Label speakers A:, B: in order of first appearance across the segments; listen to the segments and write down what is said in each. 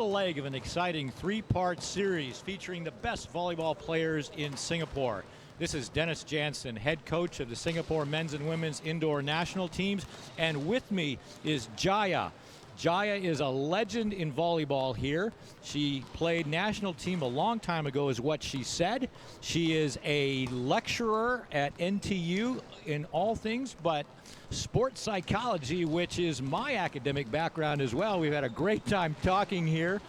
A: Leg of an exciting three-part series featuring the best volleyball players in Singapore. This is Dennis Jansen, head coach of the Singapore men's and women's indoor national teams, and with me is Jaya. Jaya is a legend in volleyball here. She played national team a long time ago is what she said. She is a lecturer at NTU in all things but sports psychology, which is my academic background as well. We've had a great time talking here.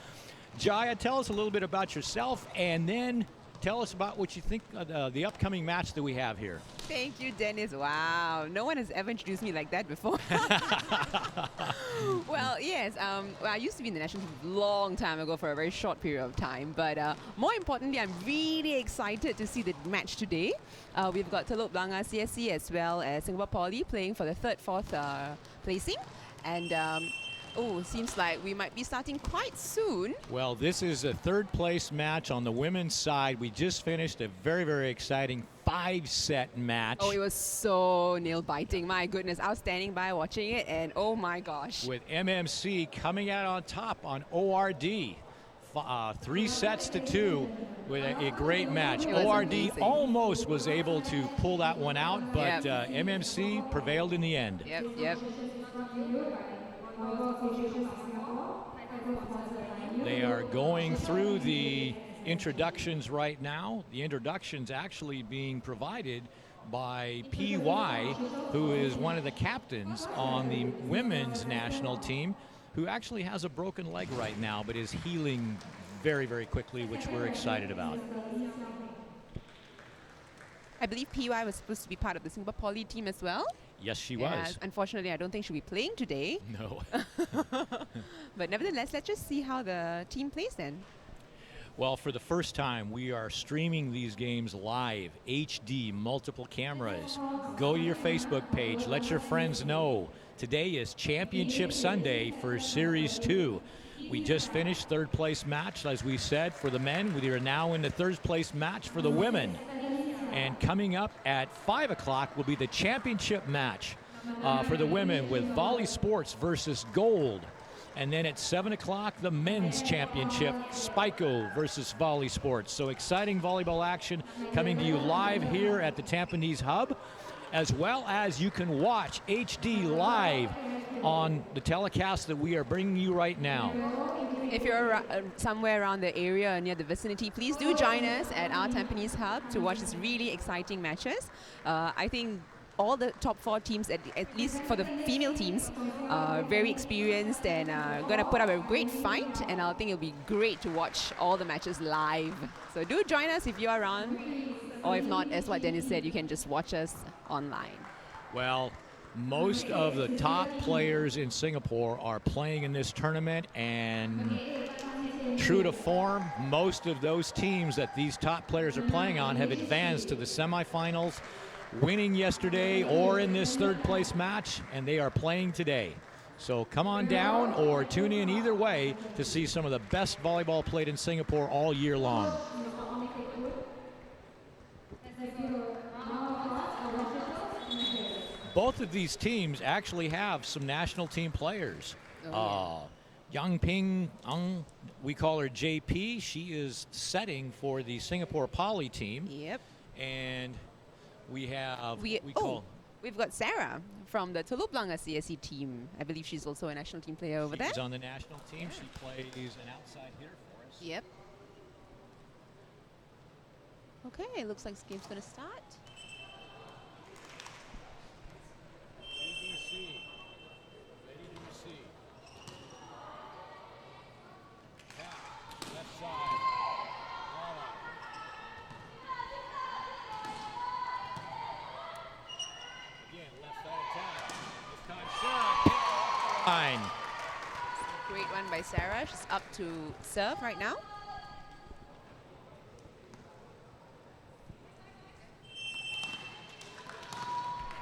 A: Jaya, tell us a little bit about yourself and then tell us about what you think of the upcoming match that we have here.
B: Thank you, Dennis. Wow, no one has ever introduced me like that before. Well, yes, I used to be in the national team a long time ago for a very short period of time. But more importantly, I'm really excited to see the match today. We've got Telok Blangah CSC as well as Singapore Poly playing for the third, fourth placing. And seems like we might be starting quite soon.
A: Well, this is a third place match on the women's side. We just finished a very, very exciting 5-set match.
B: Oh, it was so nail-biting. My goodness, I was standing by watching it and oh my gosh.
A: With MMC coming out on top on ORD. 3-2 with a great match. ORD
B: amazing.
A: Almost was able to pull that one out, but MMC prevailed in the end.
B: Yep.
A: They are going through the introductions right now. The introductions actually being provided by PY, who is one of the captains on the women's national team, who actually has a broken leg right now, but is healing very, very quickly, which we're excited about.
B: I believe PY was supposed to be part of the Singapore Poly team as well.
A: Yes, she was.
B: Unfortunately, I don't think she'll be playing today.
A: No.
B: But nevertheless, let's just see how the team plays then.
A: Well, for the first time, we are streaming these games live, HD, multiple cameras. Go to your Facebook page. Let your friends know. Today is Championship Sunday for Series 2. We just finished third place match, as we said, for the men. We are now in the third place match for the women. And coming up at 5 o'clock will be the championship match for the women with Volley Sports versus Gold. And then at 7 o'clock, the men's championship, Spiko versus Volley Sports. So exciting volleyball action coming to you live here at the Tampines Hub, as well as you can watch HD live on the telecast that we are bringing you right now.
B: If you're somewhere around the area or near the vicinity, please do join us at our Tampines Hub to watch these really exciting matches. I think all the top 4 teams, at least for the female teams, are very experienced and going to put up a great fight, and I think it'll be great to watch all the matches live. So do join us if you're around, or if not, as what Dennis said, you can just watch us online.
A: Well, most of the top players in Singapore are playing in this tournament, and true to form, most of those teams that these top players are playing on have advanced to the semifinals, winning yesterday or in this third place match, and they are playing today. So come on down or tune in either way to see some of the best volleyball played in Singapore all year long. Both of these teams actually have some national team players. Yang Ping Ang, we call her JP. She is setting for the Singapore Poly team.
B: Yep.
A: And we have,
B: we've got Sarah from the Telok Blangah CSC team. I believe she's also a national team player over there.
A: She's on the national team. She plays an outside hitter for us.
B: Yep. Okay, it looks like this game's going to start.
A: Ready to receive. Left side. Again, left side attack. This time Sarah. Fine.
B: Great one by Sarah. She's up to serve right now.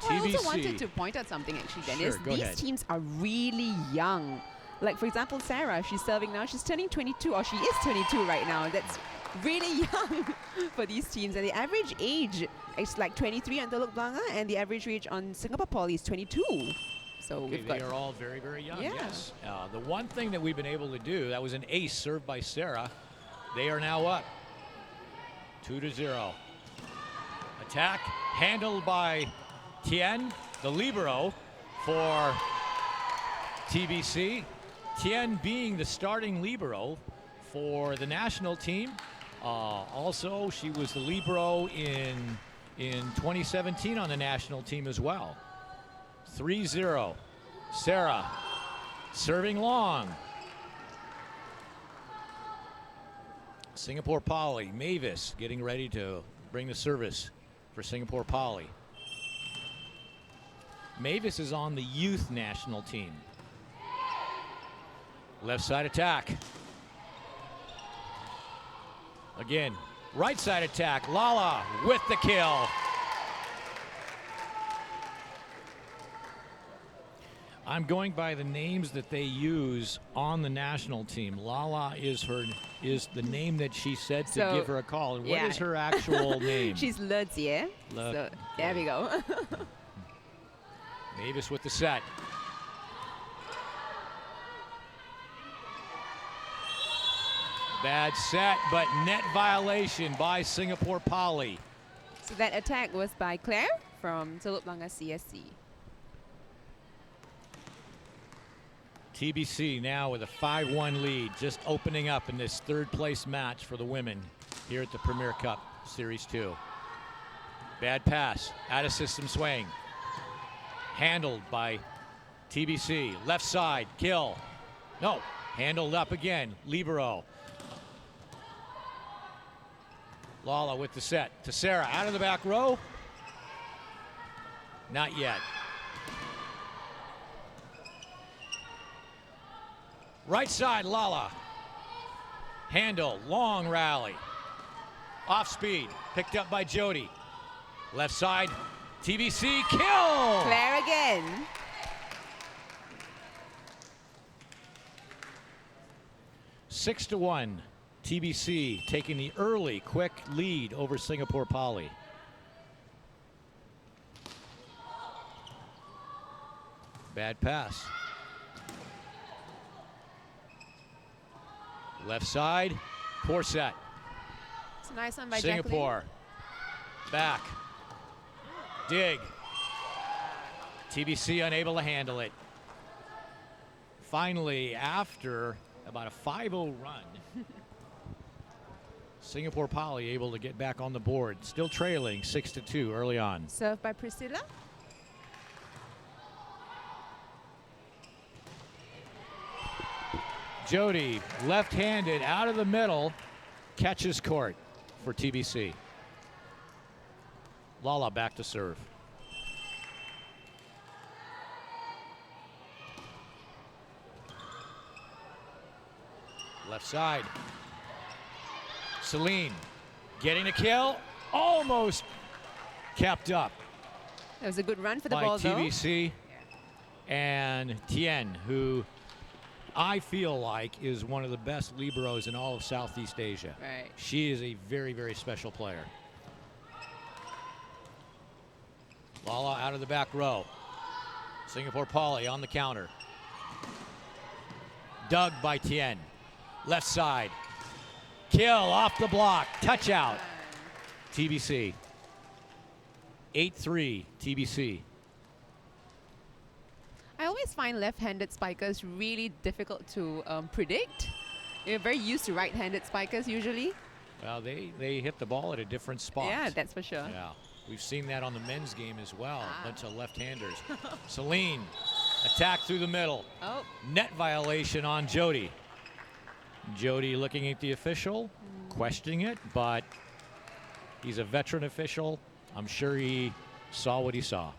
B: I also wanted to point out something actually, Dennis.
A: Sure,
B: These teams are really young. Like, for example, Sarah, she's serving now. She's turning 22, or she is 22 right now. That's really young for these teams. And the average age is like 23 on Telok Blangah, and the average age on Singapore Poly is 22. So
A: Okay,
B: we've
A: they
B: got
A: are all very, very young,
B: Yeah.
A: yes. The one thing that we've been able to do, that was an ace served by Sarah. They are now up 2-0. Attack handled by Tien, the libero for TBC. Tien being the starting libero for the national team. Also, she was the libero in 2017 on the national team as well. 3-0. Sarah serving long. Singapore Poly, Mavis getting ready to bring the service for Singapore Poly. Mavis is on the youth national team. Left side attack. Again, right side attack. Lala with the kill. I'm going by the names that they use on the national team. Lala is the name that she said to give her a call. And what is her actual name?
B: She's Le Jie. So there we go.
A: Mavis with the set. Bad set, but net violation by Singapore Poly.
B: So that attack was by Claire from Telok Blangah CSC.
A: TBC now with a 5-1 lead, just opening up in this third place match for the women here at the Premier Cup Series 2. Bad pass, out of system swing. Handled by TBC, left side, kill. No, handled up again, libero. Lala with the set to Sarah, out of the back row. Not yet. Right side, Lala. Handle, long rally. Off speed, picked up by Jody. Left side, TBC, kill!
B: Claire again.
A: Six to 1, TBC taking the early, quick lead over Singapore Poly. Bad pass. Left side, poor set.
B: It's a nice one by
A: Singapore. Back. Dig. TBC unable to handle it. Finally, after about a 5-0 run, Singapore Poly able to get back on the board. Still trailing 6-2 early on.
B: Served by Priscilla.
A: Jody, left-handed, out of the middle, catches court for TBC. Lala back to serve. Left side. Celine getting a kill, almost kept up
B: That was a good run for the
A: by
B: ball,
A: TBC. And Tien, who I feel like is one of the best liberos in all of Southeast Asia.
B: Right.
A: She is a very, very special player. Lala out of the back row. Singapore Poly on the counter. Dug by Tien. Left side. Kill off the block. Touch out. TBC. 8-3 TBC.
B: I always find left-handed spikers really difficult to predict. You're very used to right-handed spikers usually.
A: Well, they hit the ball at a different spot.
B: Yeah, that's for sure.
A: Yeah, we've seen that on the men's game as well. A bunch of left-handers. Celine, attack through the middle.
B: Oh.
A: Net violation on Jody. Jody looking at the official, questioning it, but he's a veteran official. I'm sure he saw what he saw.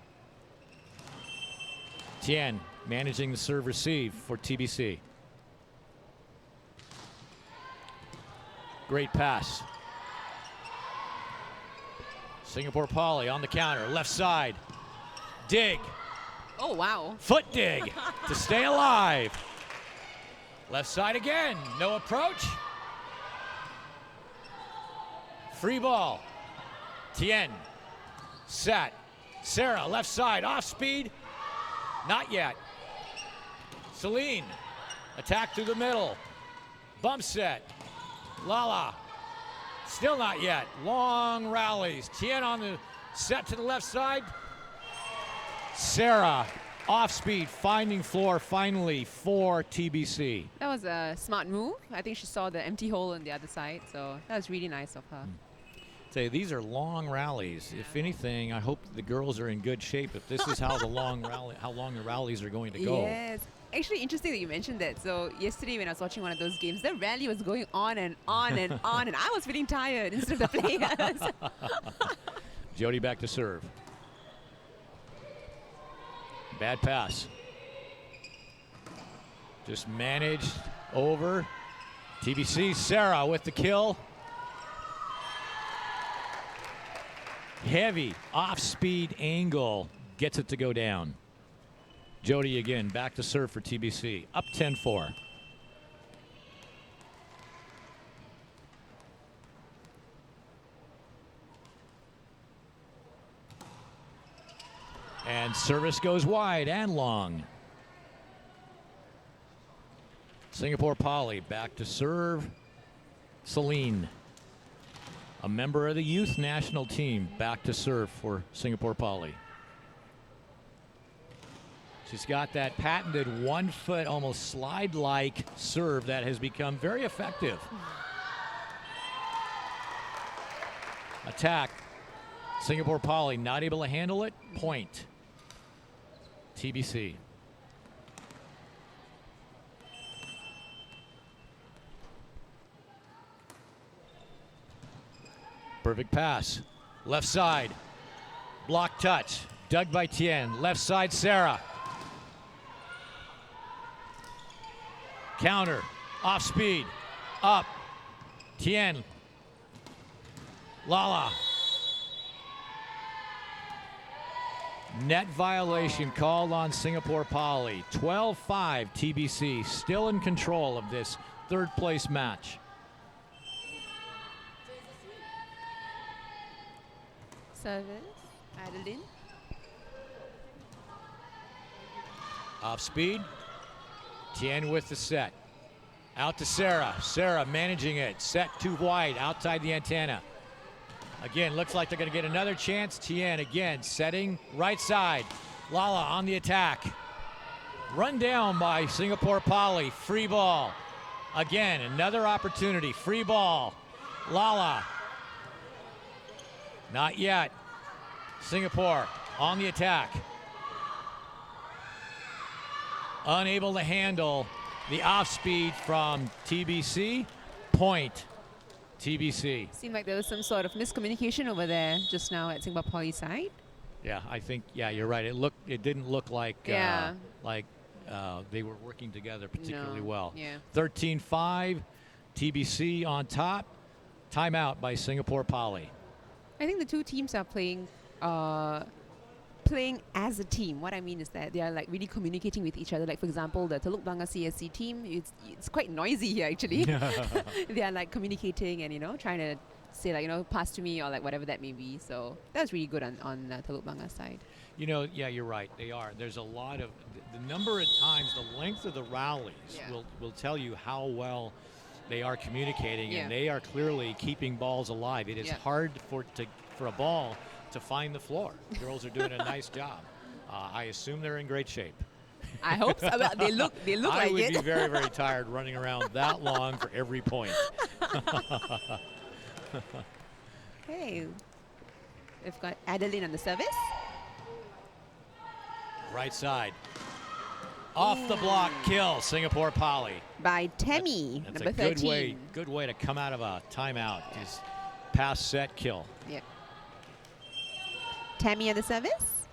A: Tien managing the serve receive for TBC. Great pass. Singapore Poly on the counter, left side. Dig.
B: Oh, wow.
A: Foot dig to stay alive. Left side again, no approach. Free ball. Tien, set. Sarah, left side, off speed. Not yet. Celine, attack through the middle. Bump set. Lala, still not yet. Long rallies. Tien on the set to the left side. Sarah, off speed, finding floor finally for TBC.
B: That was a smart move. I think she saw the empty hole on the other side, so that was really nice of her.
A: Say, these are long rallies. If anything, I hope the girls are in good shape if this is how the long the rallies are going to go.
B: Yes. Actually, interesting that you mentioned that. So yesterday when I was watching one of those games, the rally was going on and on and on, and I was feeling tired instead of the players.
A: Jody back to serve. Bad pass. Just managed over. TBC, Sarah with the kill. Heavy off-speed angle gets it to go down. Jody again back to serve for TBC. Up 10-4. And service goes wide and long. Singapore Poly back to serve. Celine, a member of the youth national team, back to serve for Singapore Poly. She's got that patented 1 foot, almost slide-like serve that has become very effective. Attack. Singapore Poly not able to handle it. Point. TBC. Perfect pass. Left side. Block touch. Dug by Tien. Left side, Sarah. Counter. Off speed. Up. Tien. Lala. Net violation called on Singapore Poly. 12-5 TBC, still in control of this third place match.
B: Service, Adeline.
A: Off speed. Tien with the set. Out to Sarah. Sarah managing it. Set too wide outside the antenna. Again, looks like they're going to get another chance. Tien again setting right side. Lala on the attack. Run down by Singapore Poly. Free ball. Again, another opportunity. Free ball. Lala. Not yet. Singapore on the attack. Unable to handle the off speed from TBC. Point. TBC.
B: Seemed like there was some sort of miscommunication over there just now at Singapore Poly side.
A: Yeah, I think, yeah, you're right. It didn't look like they were working together particularly well.
B: Yeah.
A: 13-5, TBC on top. Timeout by Singapore Poly.
B: I think the two teams are playing as a team. What I mean is that they are like really communicating with each other. Like for example, the Telok Blangah CSC team, it's quite noisy here actually. They are like communicating and trying to say like pass to me or like whatever that may be. So that's really good on Telok Blangah side.
A: Yeah, you're right. They are. There's a lot of the number of times, the length of the rallies will tell you how well they are communicating, and they are clearly keeping balls alive. It is hard for a ball to find the floor. The girls are doing a nice job. I assume they're in great shape.
B: I hope so. Well, they look like it.
A: I would be very, very tired running around that long for every point.
B: Hey, we've got Adeline on the service.
A: Right side. Off the block kill, Singapore Poly.
B: By Temi,
A: that's
B: number
A: a
B: 13.
A: good way to come out of a timeout is pass, set, kill.
B: Yeah. Temi on the service.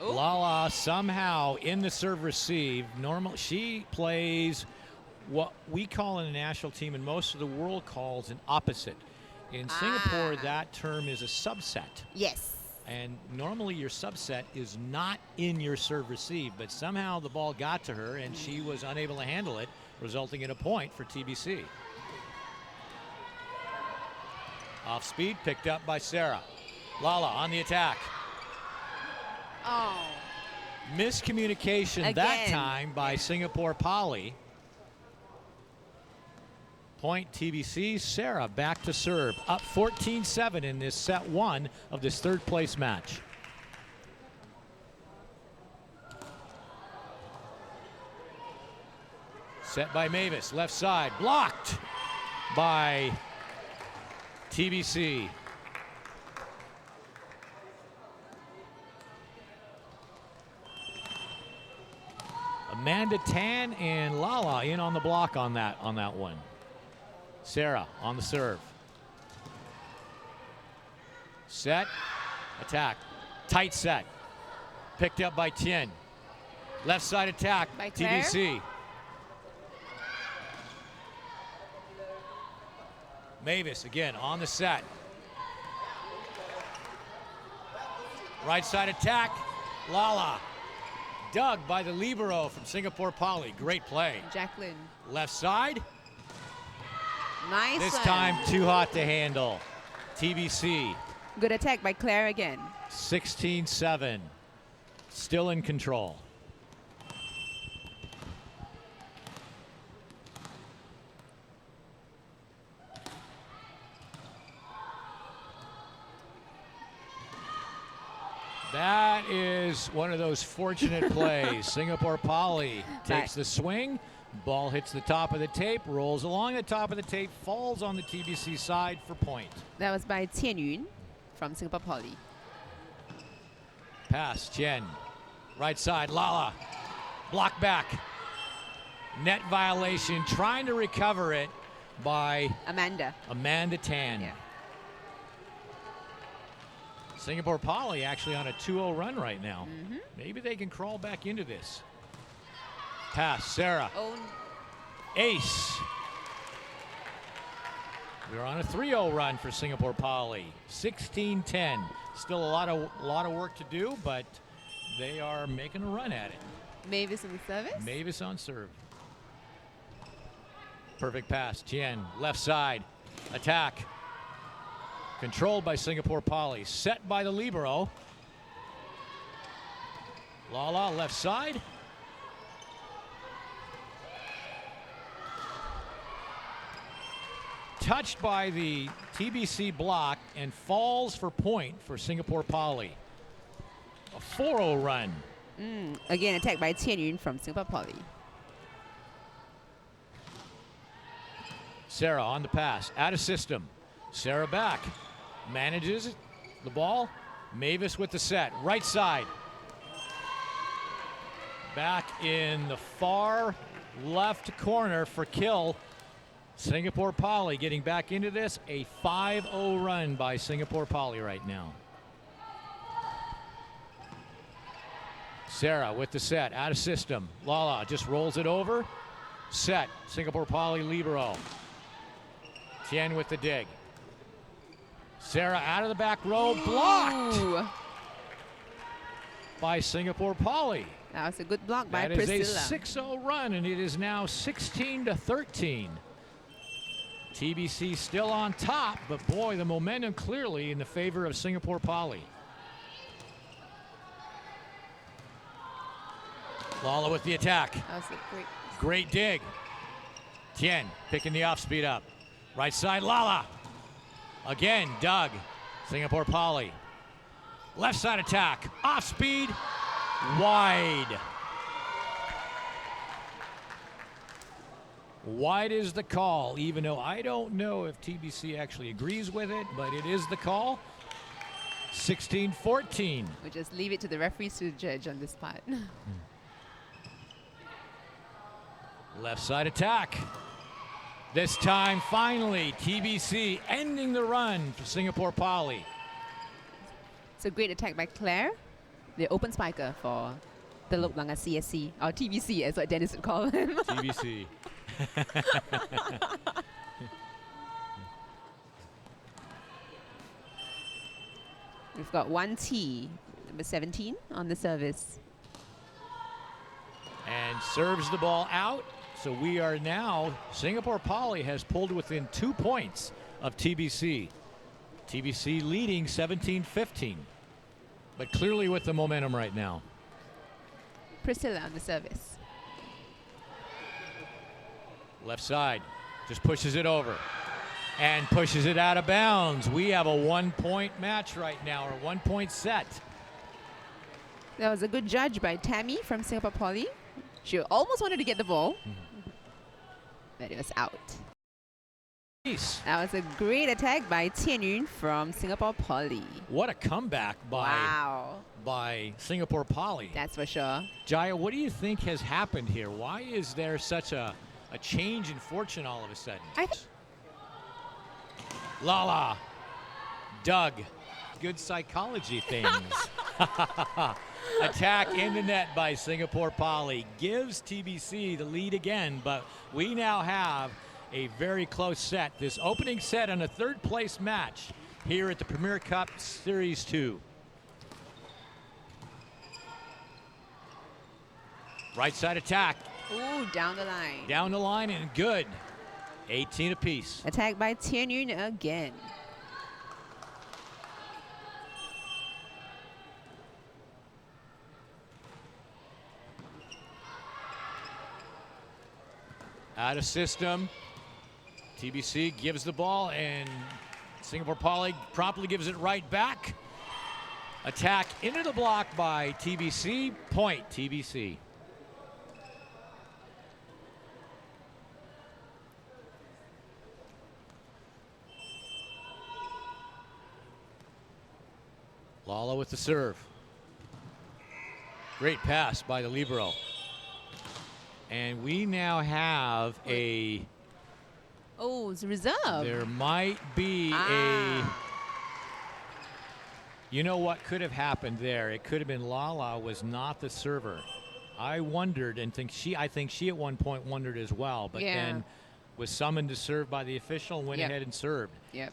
A: Ooh. Lala somehow in the serve receive. She plays what we call in the national team and most of the world calls an opposite. In Singapore, that term is a subset.
B: Yes.
A: And normally your subset is not in your serve receive, but somehow the ball got to her and she was unable to handle it, resulting in a point for TBC. Off speed, picked up by Sarah. Lala on the attack.
B: Oh.
A: Miscommunication that
B: Again.
A: time by Singapore Poly. Point TBC. Sarah back to serve. Up 14-7 in this set one of this third place match. Set by Mavis, left side, blocked by TBC. Amanda Tan and Lala in on the block on that one. Sarah on the serve. Set, attack, tight set. Picked up by Tien. Left side attack,
B: By Claire.
A: TBC. Mavis again on the set. Right side attack, Lala. Dug by the libero from Singapore Poly. Great play.
B: Jacqueline.
A: Left side.
B: Nice
A: This
B: one.
A: time too hot to handle. TBC.
B: Good attack by Claire again.
A: 16-7. Still in control. That is one of those fortunate plays. Singapore Poly takes the swing. Ball hits the top of the tape, rolls along the top of the tape, falls on the TBC side for point.
B: That was by Tian Yun from Singapore Poly.
A: Pass, Chen. Right side, Lala. Block back. Net violation, trying to recover it by
B: Amanda.
A: Tan.
B: Yeah.
A: Singapore Poly actually on a 2-0 run right now. Maybe they can crawl back into this. Pass, Sarah.
B: Oh,
A: Ace. We're on a 3-0 run for Singapore Poly. 16-10. Still a lot of work to do, but they are making a run at it.
B: Mavis in the service.
A: Mavis on serve. Perfect pass. Tien, left side. Attack. Controlled by Singapore Poly. Set by the libero. Lala, left side. Touched by the TBC block and falls for point for Singapore Poly. A 4-0 run.
B: Again, attack by Tian Yun from Singapore Poly.
A: Sarah on the pass. Out of system. Sarah back. Manages the ball. Mavis with the set. Right side. Back in the far left corner for kill. Singapore Poly getting back into this. A 5-0 run by Singapore Poly right now. Sarah with the set. Out of system. Lala just rolls it over. Set. Singapore Poly libero. Tien with the dig. Sarah out of the back row, blocked
B: Ooh,
A: by Singapore Poly.
B: that was a good block by
A: That is
B: Priscilla.
A: a 6-0 run, and it is now 16-13. TBC still on top, but boy, the momentum clearly in the favor of Singapore Poly. Lala with the attack.
B: That was a great.
A: Great dig. Tien picking the off speed up. Right side, Lala. Again, Doug. Singapore Poly. Left side attack. Off speed. Wide. Wide is the call, even though I don't know if TBC actually agrees with it, but it is the call. 16-14.
B: We just leave it to the referees to judge on this part.
A: Left side attack. This time, finally, TBC ending the run for Singapore Poly.
B: It's a great attack by Claire, the open spiker for Telok Blangah CSC, or TBC as what Dennis would call him.
A: TBC.
B: We've got 1T, number 17, on the service.
A: And serves the ball out. So we are now, Singapore Poly has pulled within 2 points of TBC. TBC leading 17-15, but clearly with the momentum right now.
B: Priscilla on the service.
A: Left side, just pushes it over and pushes it out of bounds. We have a 1-point match right now, or a 1-point set.
B: That was a good judge by Tammy from Singapore Poly. She almost wanted to get the ball, but it was out. That was a great attack by Tian Yun from Singapore Poly.
A: What a comeback
B: Wow.
A: by Singapore Poly.
B: That's for sure.
A: Jaya, what do you think has happened here? Why is there such a change in fortune all of a sudden? Lala, Doug, good psychology things. Attack in the net by Singapore Poly gives TBC the lead again, but we now have a very close set. This opening set on a third-place match here at the Premier Cup Series 2. Right side attack.
B: Ooh, down the line.
A: Down the line and good. 18 apiece.
B: Attack by Tian Yun again.
A: Out of system. TBC gives the ball and Singapore Poly promptly gives it right back. Attack into the block by TBC. Point TBC. Lala with the serve. Great pass by the libero. And we now have a...
B: Oh, it's a reserve.
A: There might be You know what could have happened there? It could have been Lala was not the server. I wondered and I think she at one point wondered as well, but then was summoned to serve by the official and went ahead and served.
B: Yep.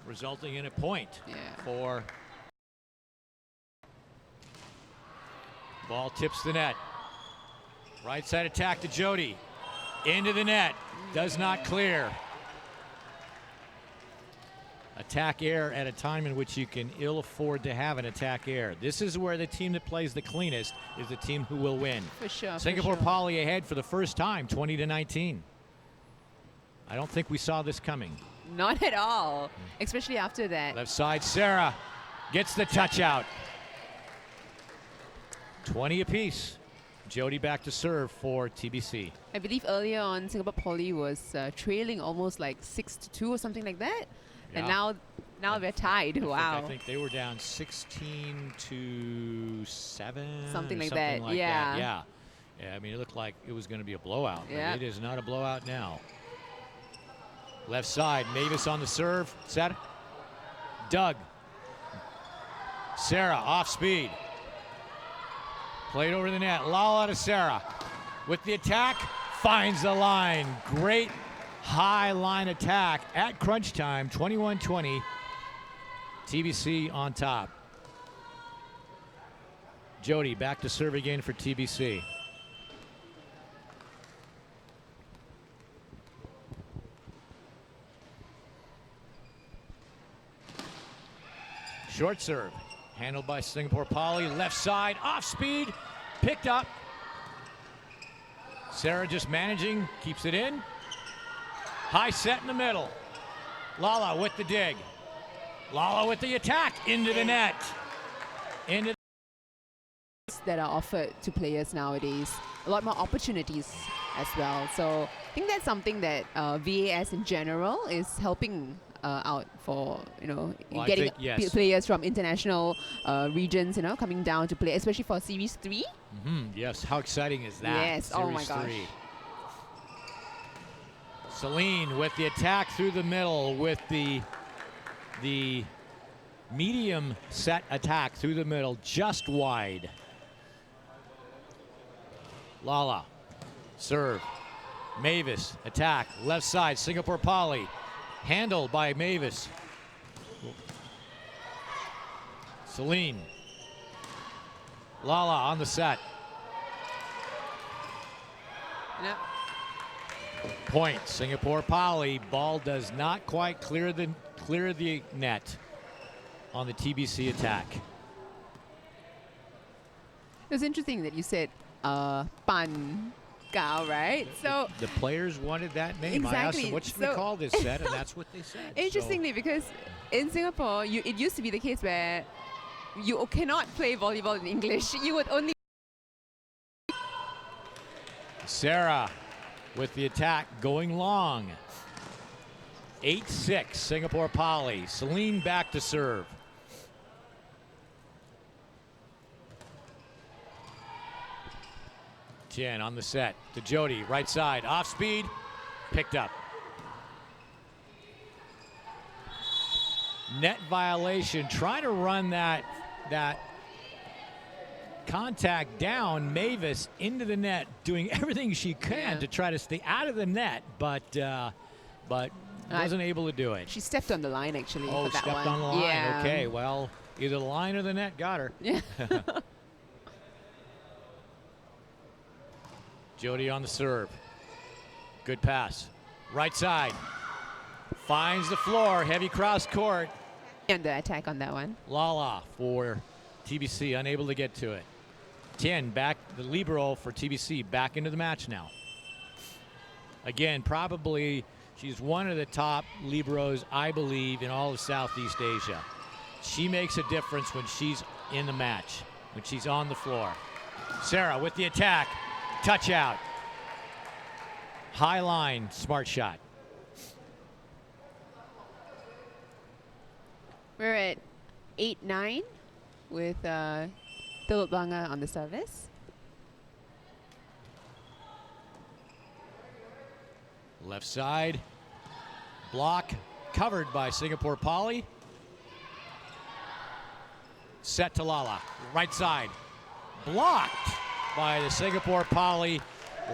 A: Resulting in a point for... Ball tips the net. Right side attack to Jody. Into the net. Does not clear. Attack error at a time in which you can ill afford to have an attack error. This is where the team that plays the cleanest is the team who will win.
B: For sure.
A: Singapore Poly ahead for the first time, 20-19. I don't think we saw this coming.
B: Not at all, especially after that.
A: Left side, Sarah gets the touch out. 20 apiece. Jody back to serve for TBC.
B: I believe earlier on Singapore Poly was trailing almost like 6-2 or something like that. And now they're tied. Wow.
A: I think they were down 16-7.
B: Something like that.
A: Yeah, I mean, it looked like it was going to be a blowout.
B: Yeah.
A: It is not a blowout now. Left side, Mavis on the serve. Set. Doug. Sarah off speed. Played over the net. Lala to Sarah. With the attack, finds the line. Great high line attack at crunch time. 21-20. TBC on top. Jody back to serve again for TBC. Short serve. Handled by Singapore Poly. Left side, off speed, picked up. Sarah just managing, keeps it in. High set in the middle. Lala with the dig. Lala with the attack, into the net.
B: That are offered to players nowadays. A lot more opportunities as well. So I think that's something that VAS in general is helping out for, getting players from international regions, coming down to play, especially for Series 3.
A: Yes, how exciting is that?
B: Yes,
A: Series
B: oh my gosh.
A: 3. Celine with the attack through the middle with the medium set attack through the middle, just wide. Lala, serve. Mavis, attack, left side, Singapore Poly. Handled by Mavis. Celine. Lala on the set.
B: Yep.
A: Point, Singapore Poly. Ball does not quite clear the clear the net on the TBC attack.
B: It was interesting that you said Pan Gao, right? So
A: the players wanted that name.
B: exactly.
A: I asked them, what should we call this set? And that's what they said.
B: Interestingly, because in Singapore, it used to be the case where you cannot play volleyball in English. You would only...
A: Sarah with the attack going long. 8-6, Singapore Poly. Celine back to serve. Tien on the set to Jody, right side, off speed, picked up. Net violation, trying to run that contact down. Mavis into the net, doing everything she can to try to stay out of the net, but wasn't able to do it.
B: She stepped on the line, actually.
A: Oh,
B: for that
A: stepped
B: one.
A: on the line.
B: Yeah.
A: Okay, well, either the line or the net got her.
B: Yeah.
A: Jody on the serve. Good pass. Right side. Finds the floor. Heavy cross court.
B: And the attack on that one.
A: Lala for TBC, unable to get to it. Tien back, the libero for TBC, back into the match now. Again, probably she's one of the top liberos, I believe, in all of Southeast Asia. She makes a difference when she's in the match, when she's on the floor. Sarah with the attack. Touch out. High line, smart shot.
B: We're at 8-9 with Telok Blangah on the service.
A: Left side. Block covered by Singapore Poly. Set to Lala. Right side. Blocked by the Singapore Poly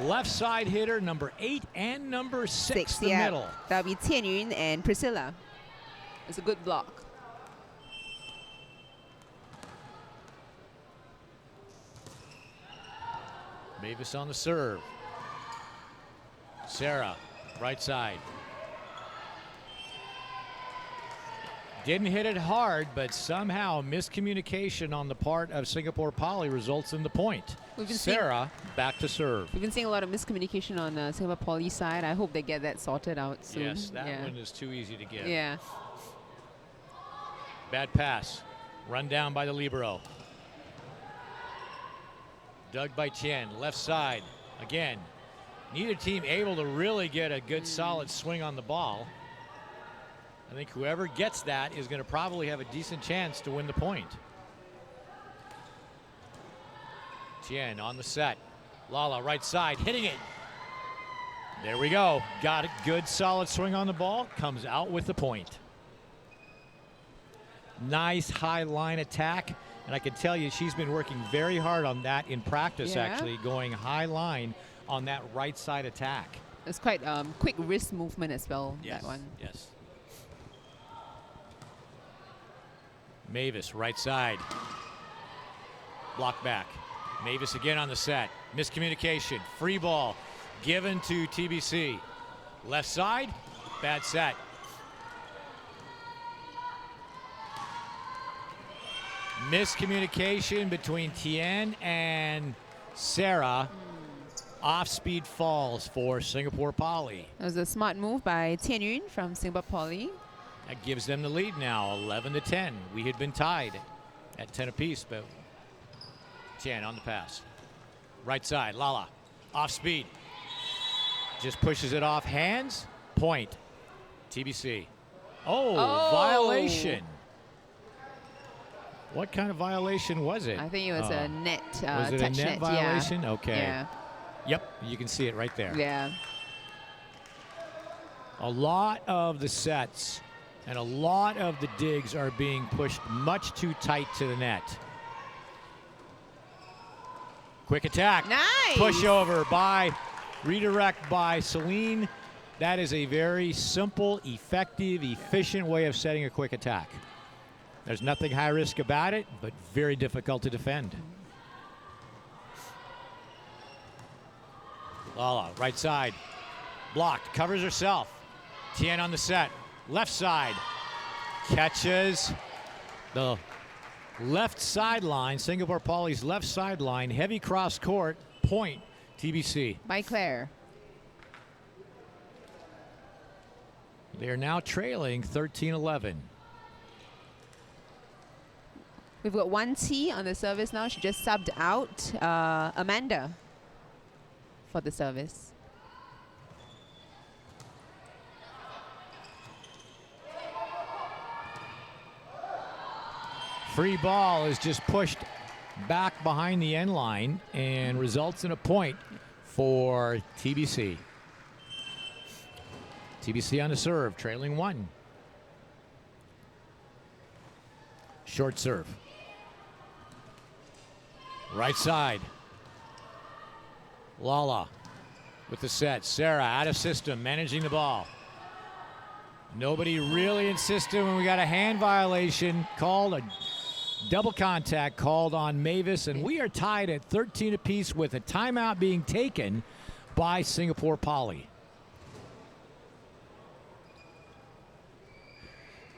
A: left side hitter, number 8 and number 6, the middle.
B: That'll be Tian Yun and Priscilla. It's a good block.
A: Mavis on the serve. Sarah, right side. Didn't hit it hard, but somehow miscommunication on the part of Singapore Poly results in the point. Sarah back to serve.
B: We've been seeing a lot of miscommunication on Singapore Poly side. I hope they get that sorted out soon.
A: Yes, that one is too easy to give.
B: Yeah.
A: Bad pass. Run down by the libero. Dug by Tien, left side. Again, neither team able to really get a good solid swing on the ball. I think whoever gets that is going to probably have a decent chance to win the point. Tien on the set. Lala right side, hitting it. There we go. Got a good solid swing on the ball. Comes out with the point. Nice high line attack. And I can tell you she's been working very hard on that in practice, actually, going high line on that right side attack.
B: It's quite quick wrist movement as well,
A: Yes,
B: that one.
A: yes. Mavis, right side. Block back. Mavis again on the set. Miscommunication. Free ball given to TBC. Left side. Bad set. Miscommunication between Tien and Sarah. Off-speed falls for Singapore Poly.
B: That was a smart move by Tian Yun from Singapore Poly.
A: That gives them the lead now, 11-10. We had been tied at 10 apiece, but Tien on the pass. Right side, Lala, off speed. Just pushes it off hands, point. TBC. Oh, violation. What kind of violation was it?
B: I think it was a net
A: was it
B: touch
A: a net violation?
B: Yeah.
A: Okay.
B: Yeah.
A: Yep, you can see it right there.
B: Yeah.
A: A lot of the sets and a lot of the digs are being pushed much too tight to the net. Quick attack.
B: Nice.
A: Push over by, redirect by Celine. That is a very simple, effective, efficient way of setting a quick attack. There's nothing high risk about it, but very difficult to defend. Lala, right side. Blocked, covers herself. Tien on the set. Left side. Catches the left sideline, Singapore Poly's left sideline, heavy cross court, point, TBC.
B: By Claire.
A: They are now trailing 13-11.
B: We've got 1T on the service now. She just subbed out Amanda for the service.
A: Free ball is just pushed back behind the end line and results in a point for TBC. TBC on the serve, trailing 1. Short serve. Right side. Lala with the set. Sarah out of system, managing the ball. Nobody really insisted when we got a hand violation called, a double contact called on Mavis, and we are tied at 13 apiece with a timeout being taken by Singapore Poly.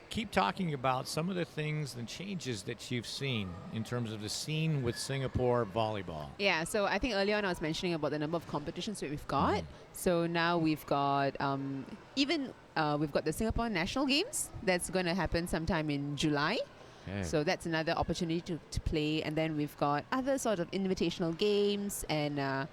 A: Keep talking about some of the things and changes that you've seen in terms of the scene with Singapore volleyball.
B: Yeah, so I think earlier on I was mentioning about the number of competitions that we've got. So now we've got we've got the Singapore National Games that's going to happen sometime in July.
A: Okay.
B: So that's another opportunity to play, and then we've got other sort of invitational games and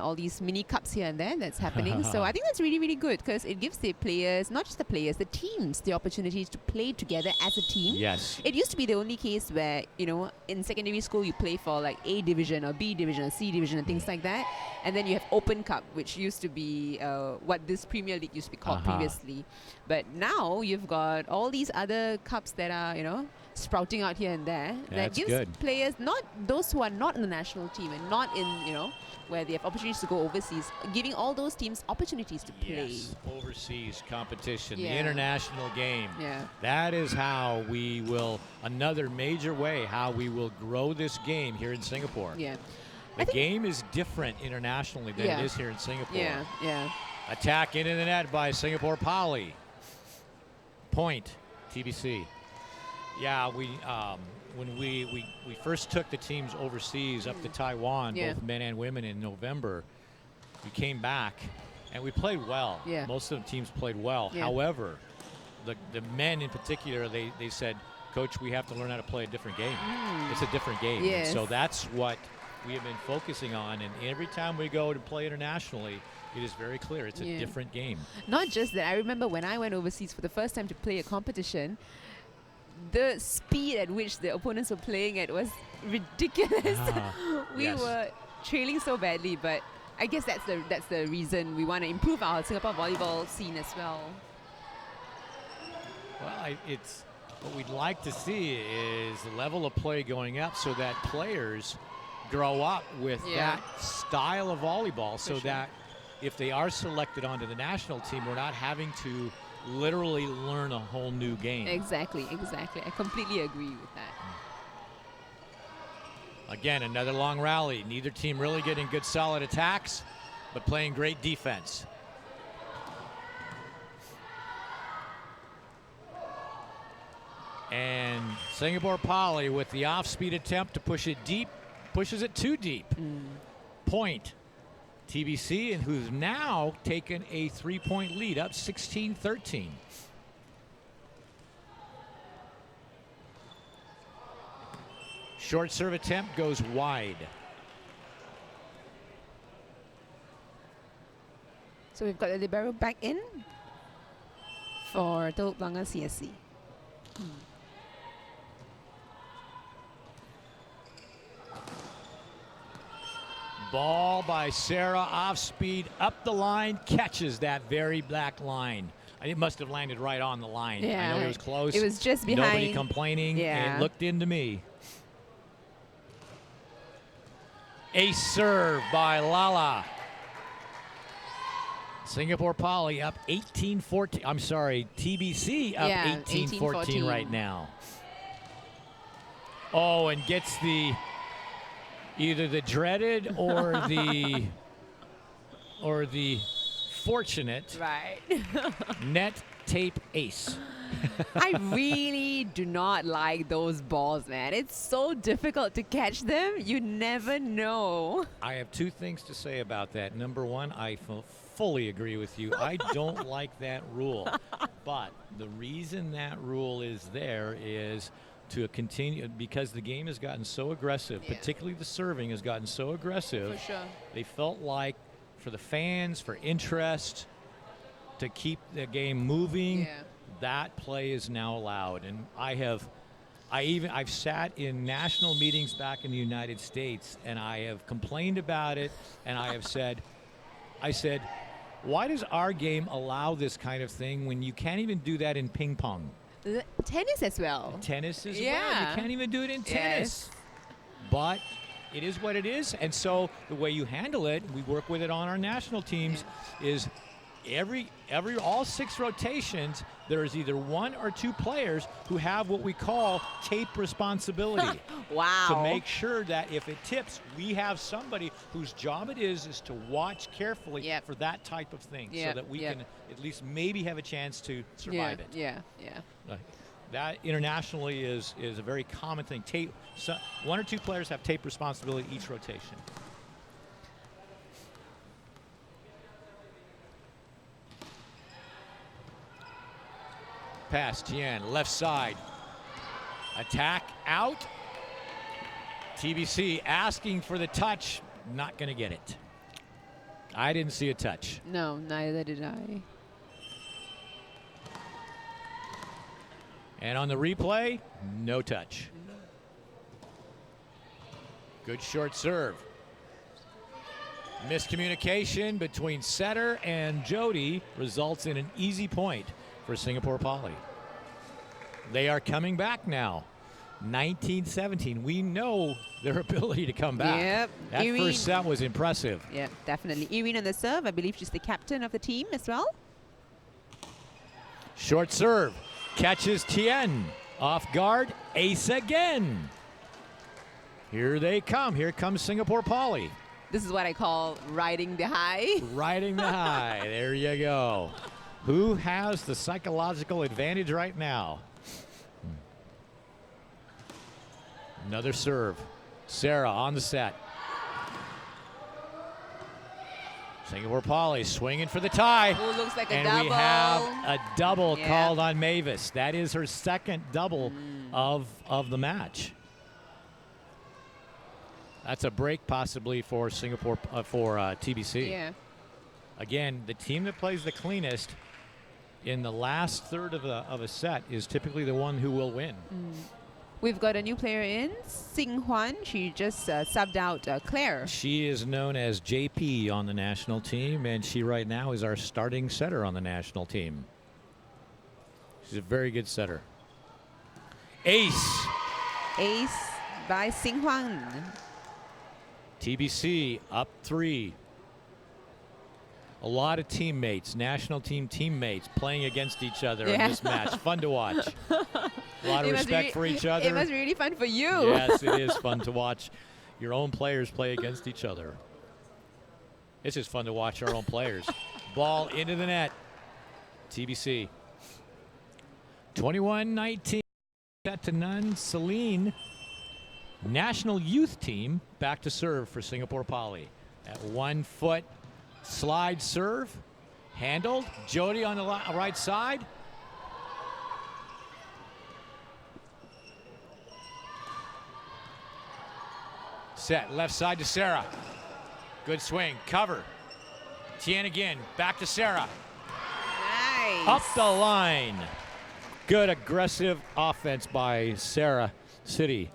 B: all these mini cups here and there that's happening. So I think that's really, really good because it gives the players, not just the players, the teams, the opportunities to play together as a team.
A: Yes.
B: It used to be the only case where, you know, in secondary school you play for like A division or B division or C division and things like that, and then you have Open Cup, which used to be what this Premier League used to be called previously. But now you've got all these other cups that are, you know, sprouting out here and there. That gives players, not those who are not in the national team and not in, you know, where they have opportunities to go overseas, giving all those teams opportunities to play.
A: Yes, overseas competition, the international game.
B: Yeah.
A: That is how we will, another major way, how we will grow this game here in Singapore.
B: Yeah.
A: The game is different internationally than it is here in Singapore.
B: Yeah, yeah.
A: Attack into the net by Singapore Poly. Point, TBC. Yeah, when we first took the teams overseas up to Taiwan, both men and women, in November, we came back and we played well.
B: Yeah.
A: Most of the teams played well.
B: Yeah.
A: However, the men in particular, they said, Coach, we have to learn how to play a different game. It's a different game.
B: Yes.
A: And so that's what we have been focusing on. And every time we go to play internationally, it is very clear it's a different game.
B: Not just that. I remember when I went overseas for the first time to play a competition, the speed at which the opponents were playing at was ridiculous. We were trailing so badly, but I guess that's the reason we want to improve our Singapore volleyball scene as well.
A: Well, it's what we'd like to see is the level of play going up so that players grow up with that style of volleyball, so that if they are selected onto the national team, we're not having to literally learn a whole new game.
B: Exactly. I completely agree with that.
A: Again, another long rally. Neither team really getting good solid attacks, but playing great defense. And Singapore Poly with the off-speed attempt to push it deep, pushes it too deep. Point, TBC, and who's now taken a 3-point lead, up 16-13. Short serve attempt goes wide.
B: So we've got the libero back in for Telok Blangah CSC.
A: Ball by Sarah, off speed, up the line, catches that very black line. It must have landed right on the line.
B: Yeah,
A: I know it was close.
B: It was just behind.
A: Nobody complaining.
B: Yeah.
A: It looked into me. Ace serve by Lala. Singapore Poly up 18-14. I'm sorry, TBC up 18-14 right now. Oh, and gets the either the dreaded or the fortunate
B: Right.
A: net tape ace.
B: I really do not like those balls, man. It's so difficult to catch them. You never know.
A: I have two things to say about that. Number one, I fully agree with you. I don't like that rule. But the reason that rule is there is to continue, because the game has gotten so aggressive, particularly the serving has gotten so aggressive.
B: For sure.
A: They felt like for the fans, for interest, to keep the game moving, that play is now allowed. And I've sat in national meetings back in the United States, and I have complained about it, and I said, why does our game allow this kind of thing when you can't even do that in ping pong?
B: Tennis as well.
A: Tennis as well. You can't even do it in tennis. But it is what it is. And so the way you handle it, we work with it on our national teams, is all 6 rotations, there is either 1 or 2 players who have what we call tape responsibility.
B: Wow.
A: To make sure that if it tips, we have somebody whose job it is to watch carefully for that type of thing, so that we can at least maybe have a chance to survive it. That internationally is a very common thing. 1 or 2 players have tape responsibility each rotation. Pass, Tian, left side. Attack out. TBC asking for the touch. Not going to get it. I didn't see a touch.
B: No, neither did I.
A: And on the replay, no touch. Good short serve. Miscommunication between setter and Jody results in an easy point for Singapore Poly. They are coming back now. 19-17. We know their ability to come back.
B: Yep.
A: That
B: Irene,
A: first set was impressive.
B: Yeah, definitely. Irene on the serve. I believe she's the captain of the team as well.
A: Short serve. Catches Tien. Off guard. Ace again. Here they come. Here comes Singapore Poly.
B: This is what I call riding the high.
A: Riding the high. There you go. Who has the psychological advantage right now? Another serve. Sarah on the set. Singapore Poly swinging for the tie.
B: Ooh, looks like a
A: and
B: double.
A: We have a double called on Mavis. That is her second double of the match. That's a break possibly for Singapore, for TBC.
B: Yeah.
A: Again, the team that plays the cleanest in the last third of a set is typically the one who will win.
B: We've got a new player in, Sing Huan. She just subbed out Claire.
A: She is known as JP on the national team, and she right now is our starting setter on the national team. She's a very good setter. Ace.
B: Ace by Sing Huan.
A: TBC up 3. A lot of teammates, national team teammates, playing against each other in this match. Fun to watch. A lot of respect for each other.
B: It was really fun for you.
A: Yes, it is fun to watch your own players play against each other. It's just fun to watch our own players. Ball into the net. TBC. 21-19. Set to none. Celine, national youth team, back to serve for Singapore Poly. At 1 foot. Slide serve, handled. Jody on the right side. Set, left side to Sarah. Good swing, cover. Tien again, back to Sarah.
B: Nice.
A: Up the line. Good aggressive offense by Sarah City.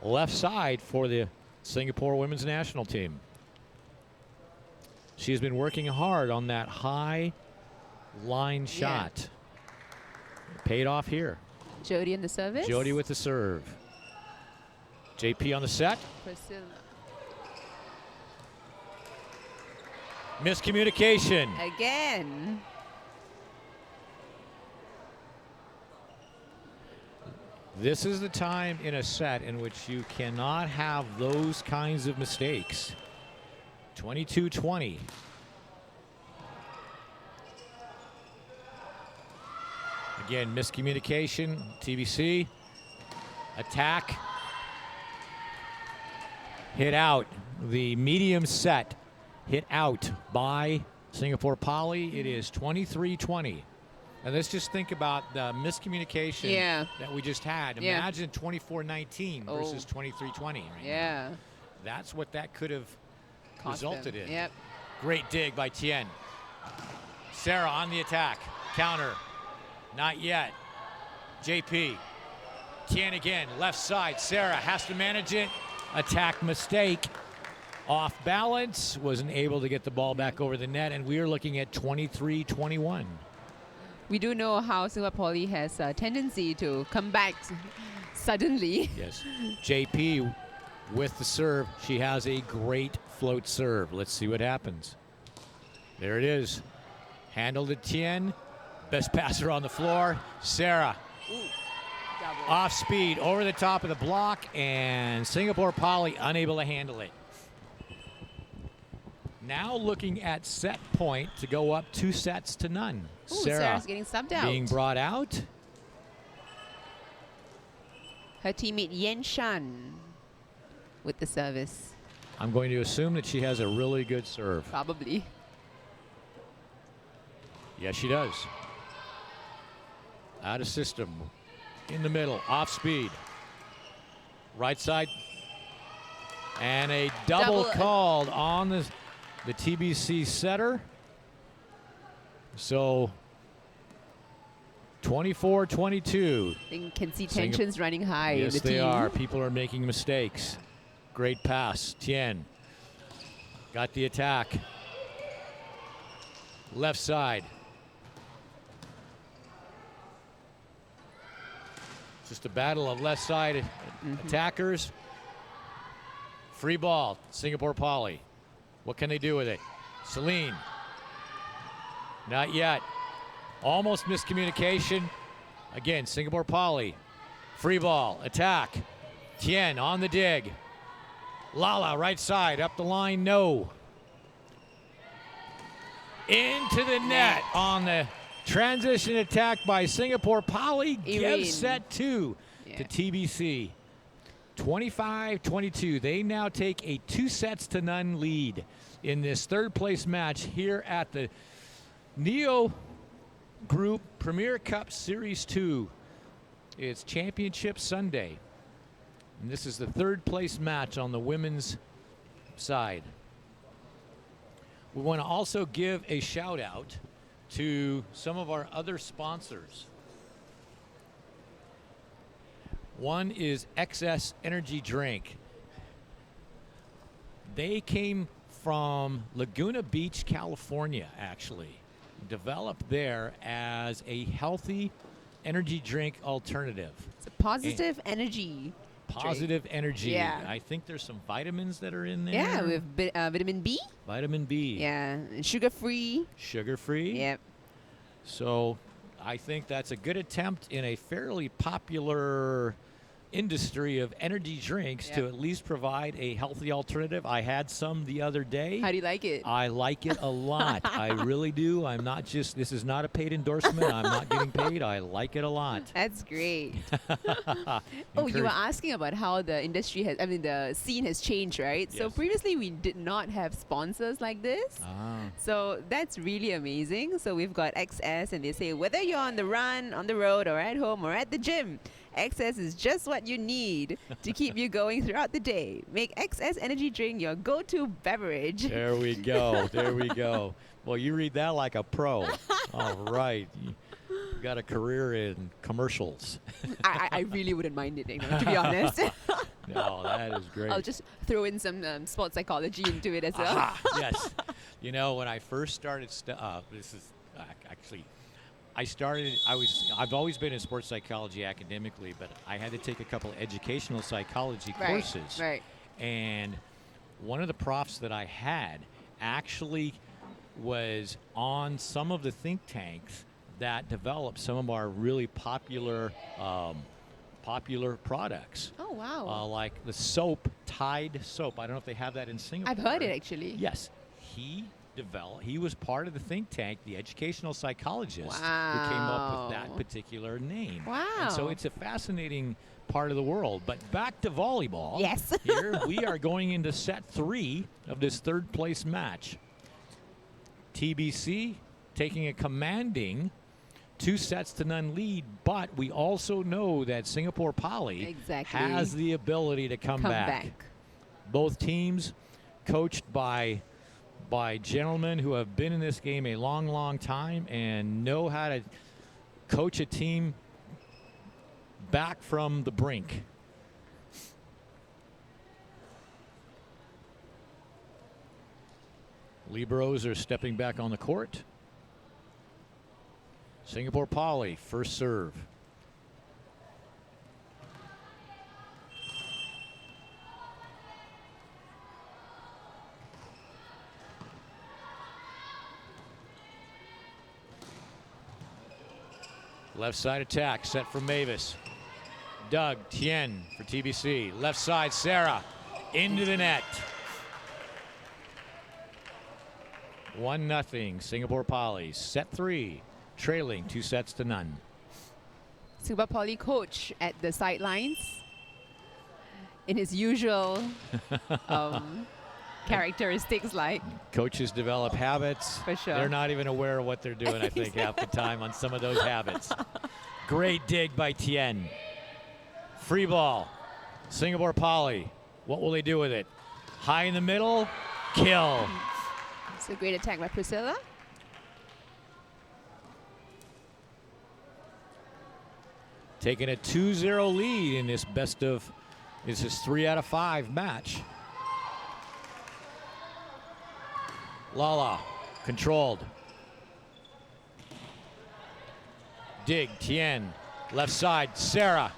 A: Left side for the Singapore women's national team. She's been working hard on that high line shot. Paid off here.
B: Jody in the service.
A: Jody with the serve. JP on the set.
B: Priscilla.
A: Miscommunication.
B: Again.
A: This is the time in a set in which you cannot have those kinds of mistakes. 22-20. Again, miscommunication, TBC. Attack. Hit out. The medium set hit out by Singapore Poly. It is 23-20. And let's just think about the miscommunication that we just had. Imagine 24-19 versus 23-20. Right now. That's what that could have resulted in.
B: Yep.
A: Great dig by Tien. Sarah on the attack. Counter. Not yet. JP. Tien again. Left side. Sarah has to manage it. Attack mistake. Off balance. Wasn't able to get the ball back over the net. And we are looking at 23-21.
B: We do know how Singapore Poly has a tendency to come back suddenly.
A: Yes. JP with the serve. She has a great float serve. Let's see what happens. There it is. Handled it Tien. Best passer on the floor. Sarah. Off speed over the top of the block, and Singapore Poly unable to handle it. Now looking at set point to go up 2-0.
B: Ooh, Sarah's getting subbed out.
A: Being brought out.
B: Her teammate Yen Shan with the service.
A: I'm going to assume that she has a really good serve.
B: Probably.
A: Yes, she does. Out of system. In the middle. Off speed. Right side. And a double called on the TBC setter. So 24-22.
B: You can see tensions running high in the
A: Yes,
B: team.
A: they are. People are making mistakes. Great pass. Tien. Got the attack. Left side. Just a battle of left side attackers. Free ball. Singapore Poly. What can they do with it? Celine. Not yet. Almost miscommunication. Again, Singapore Poly. Free ball. Attack. Tien on the dig. Lala, right side. Up the line. No. Into the net on the transition attack by Singapore Poly. Gives set 2 to TBC. 25-22. They now take a 2-0 lead in this third place match here at the Neo Group Premier Cup Series 2. It's Championship Sunday. And this is the third place match on the women's side. We want to also give a shout out to some of our other sponsors. One is XS Energy Drink. They came from Laguna Beach, California, actually. Developed there as a healthy energy drink alternative.
B: It's a positive energy.
A: Positive energy.
B: Yeah.
A: I think there's some vitamins that are in there.
B: Yeah, with vitamin B.
A: Vitamin B.
B: Yeah, sugar-free.
A: Sugar-free.
B: Yep.
A: So I think that's a good attempt in a fairly popular industry of energy drinks to at least provide a healthy alternative. I had some the other day.
B: How do you like it?
A: I like it a lot. I really do. I'm not just, this is not a paid endorsement. I'm not getting paid. I like it a lot.
B: That's great. Oh, you were asking about how the industry has, the scene has changed, right?
A: Yes.
B: So previously we did not have sponsors like this. So that's really amazing. So we've got XS, and they say whether you're on the run, on the road, or at home, or at the gym, XS is just what you need to keep you going throughout the day. Make XS Energy Drink your go-to beverage.
A: There we go. There we go. Well, you read that like a pro. All right. You got a career in commercials.
B: I really wouldn't mind it, to be honest.
A: No, that is great.
B: I'll just throw in some sports psychology into it as well.
A: Aha, yes. You know, when I first started, this is actually, I've always been in sports psychology academically, but I had to take a couple educational psychology courses.
B: Right.
A: And one of the profs that I had actually was on some of the think tanks that developed some of our really popular products.
B: Oh, wow.
A: Like the soap, Tide soap. I don't know if they have that in Singapore.
B: I've heard it, actually.
A: Yes. He he was part of the think tank, the educational psychologist who came up with that particular name.
B: Wow.
A: And so it's a fascinating part of the world. But back to volleyball.
B: Yes.
A: Here we are going into set 3 of this third place match. TBC taking a commanding 2-0 lead, but we also know that Singapore Poly has the ability to come back. Both teams coached by gentlemen who have been in this game a long, long time and know how to coach a team back from the brink. Liberos are stepping back on the court. Singapore Poly, first serve. Left side attack set from Mavis. Doug Tien for TBC. Left side, Sarah into the net. 1-0 Singapore Poly. Set 3, trailing 2-0.
B: Singapore Poly coach at the sidelines in his usual characteristics, like
A: coaches develop habits.
B: For sure.
A: They're not even aware of what they're doing, I think, half the time on some of those habits. Great dig by Tien. Free ball. Singapore Poly. What will they do with it? High in the middle. Kill.
B: It's a great attack by Priscilla.
A: Taking a 2-0 lead in this this is 3 out of 5 match. Lala, controlled. Dig, Tien, left side, Sarah.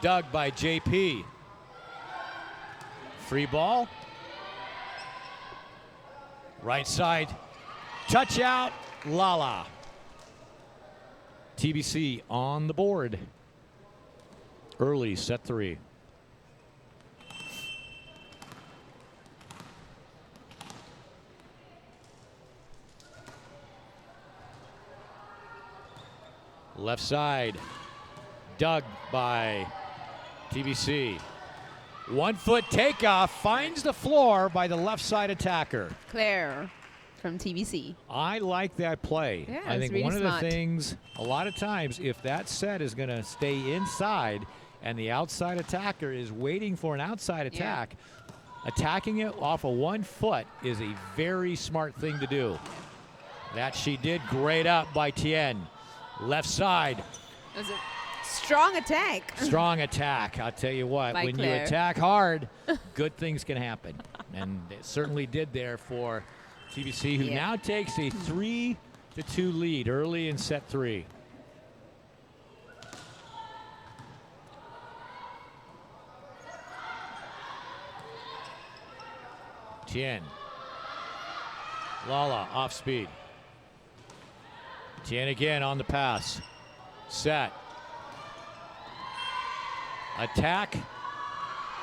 A: Dug by JP. Free ball. Right side, touch out, Lala. TBC on the board. Early, set 3. Left side, dug by TBC. 1 foot takeoff, finds the floor by the left side attacker.
B: Claire from TBC.
A: I like that play.
B: Yeah,
A: I think
B: really
A: one of
B: smart.
A: the things, a lot of times, if that set is going to stay inside and the outside attacker is waiting for an outside attack, attacking it off of 1 foot is a very smart thing to do. That she did. Great up by Tien. Left side.
B: It was a strong attack.
A: Strong attack. I'll tell you what,
B: By
A: when
B: Claire.
A: you attack hard, good things can happen. And it certainly did there for TBC, who now takes a 3-2 lead early in set 3. Tien. Lala off speed. Tien again on the pass. Set. Attack.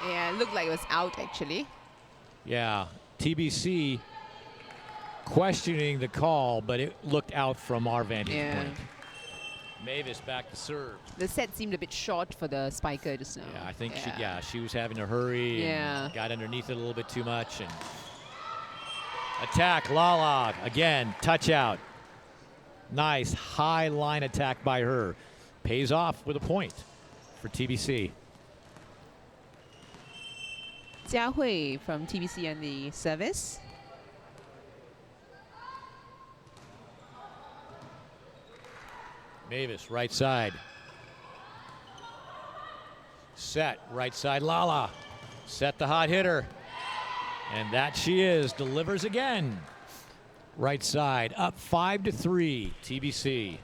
B: Yeah, it looked like it was out actually.
A: Yeah, TBC questioning the call, but it looked out from our vantage point. Mavis back to serve.
B: The set seemed a bit short for the spiker just now.
A: Yeah, I think she was having to hurry and got underneath it a little bit too much. And attack, Lala again, touch out. Nice high line attack by her. Pays off with a point for TBC.
B: Jia Hui from TBC on the service.
A: Mavis, right side. Set, right side, Lala. Set the hot hitter. And that she is, delivers again. Right side, up 5-3, TBC.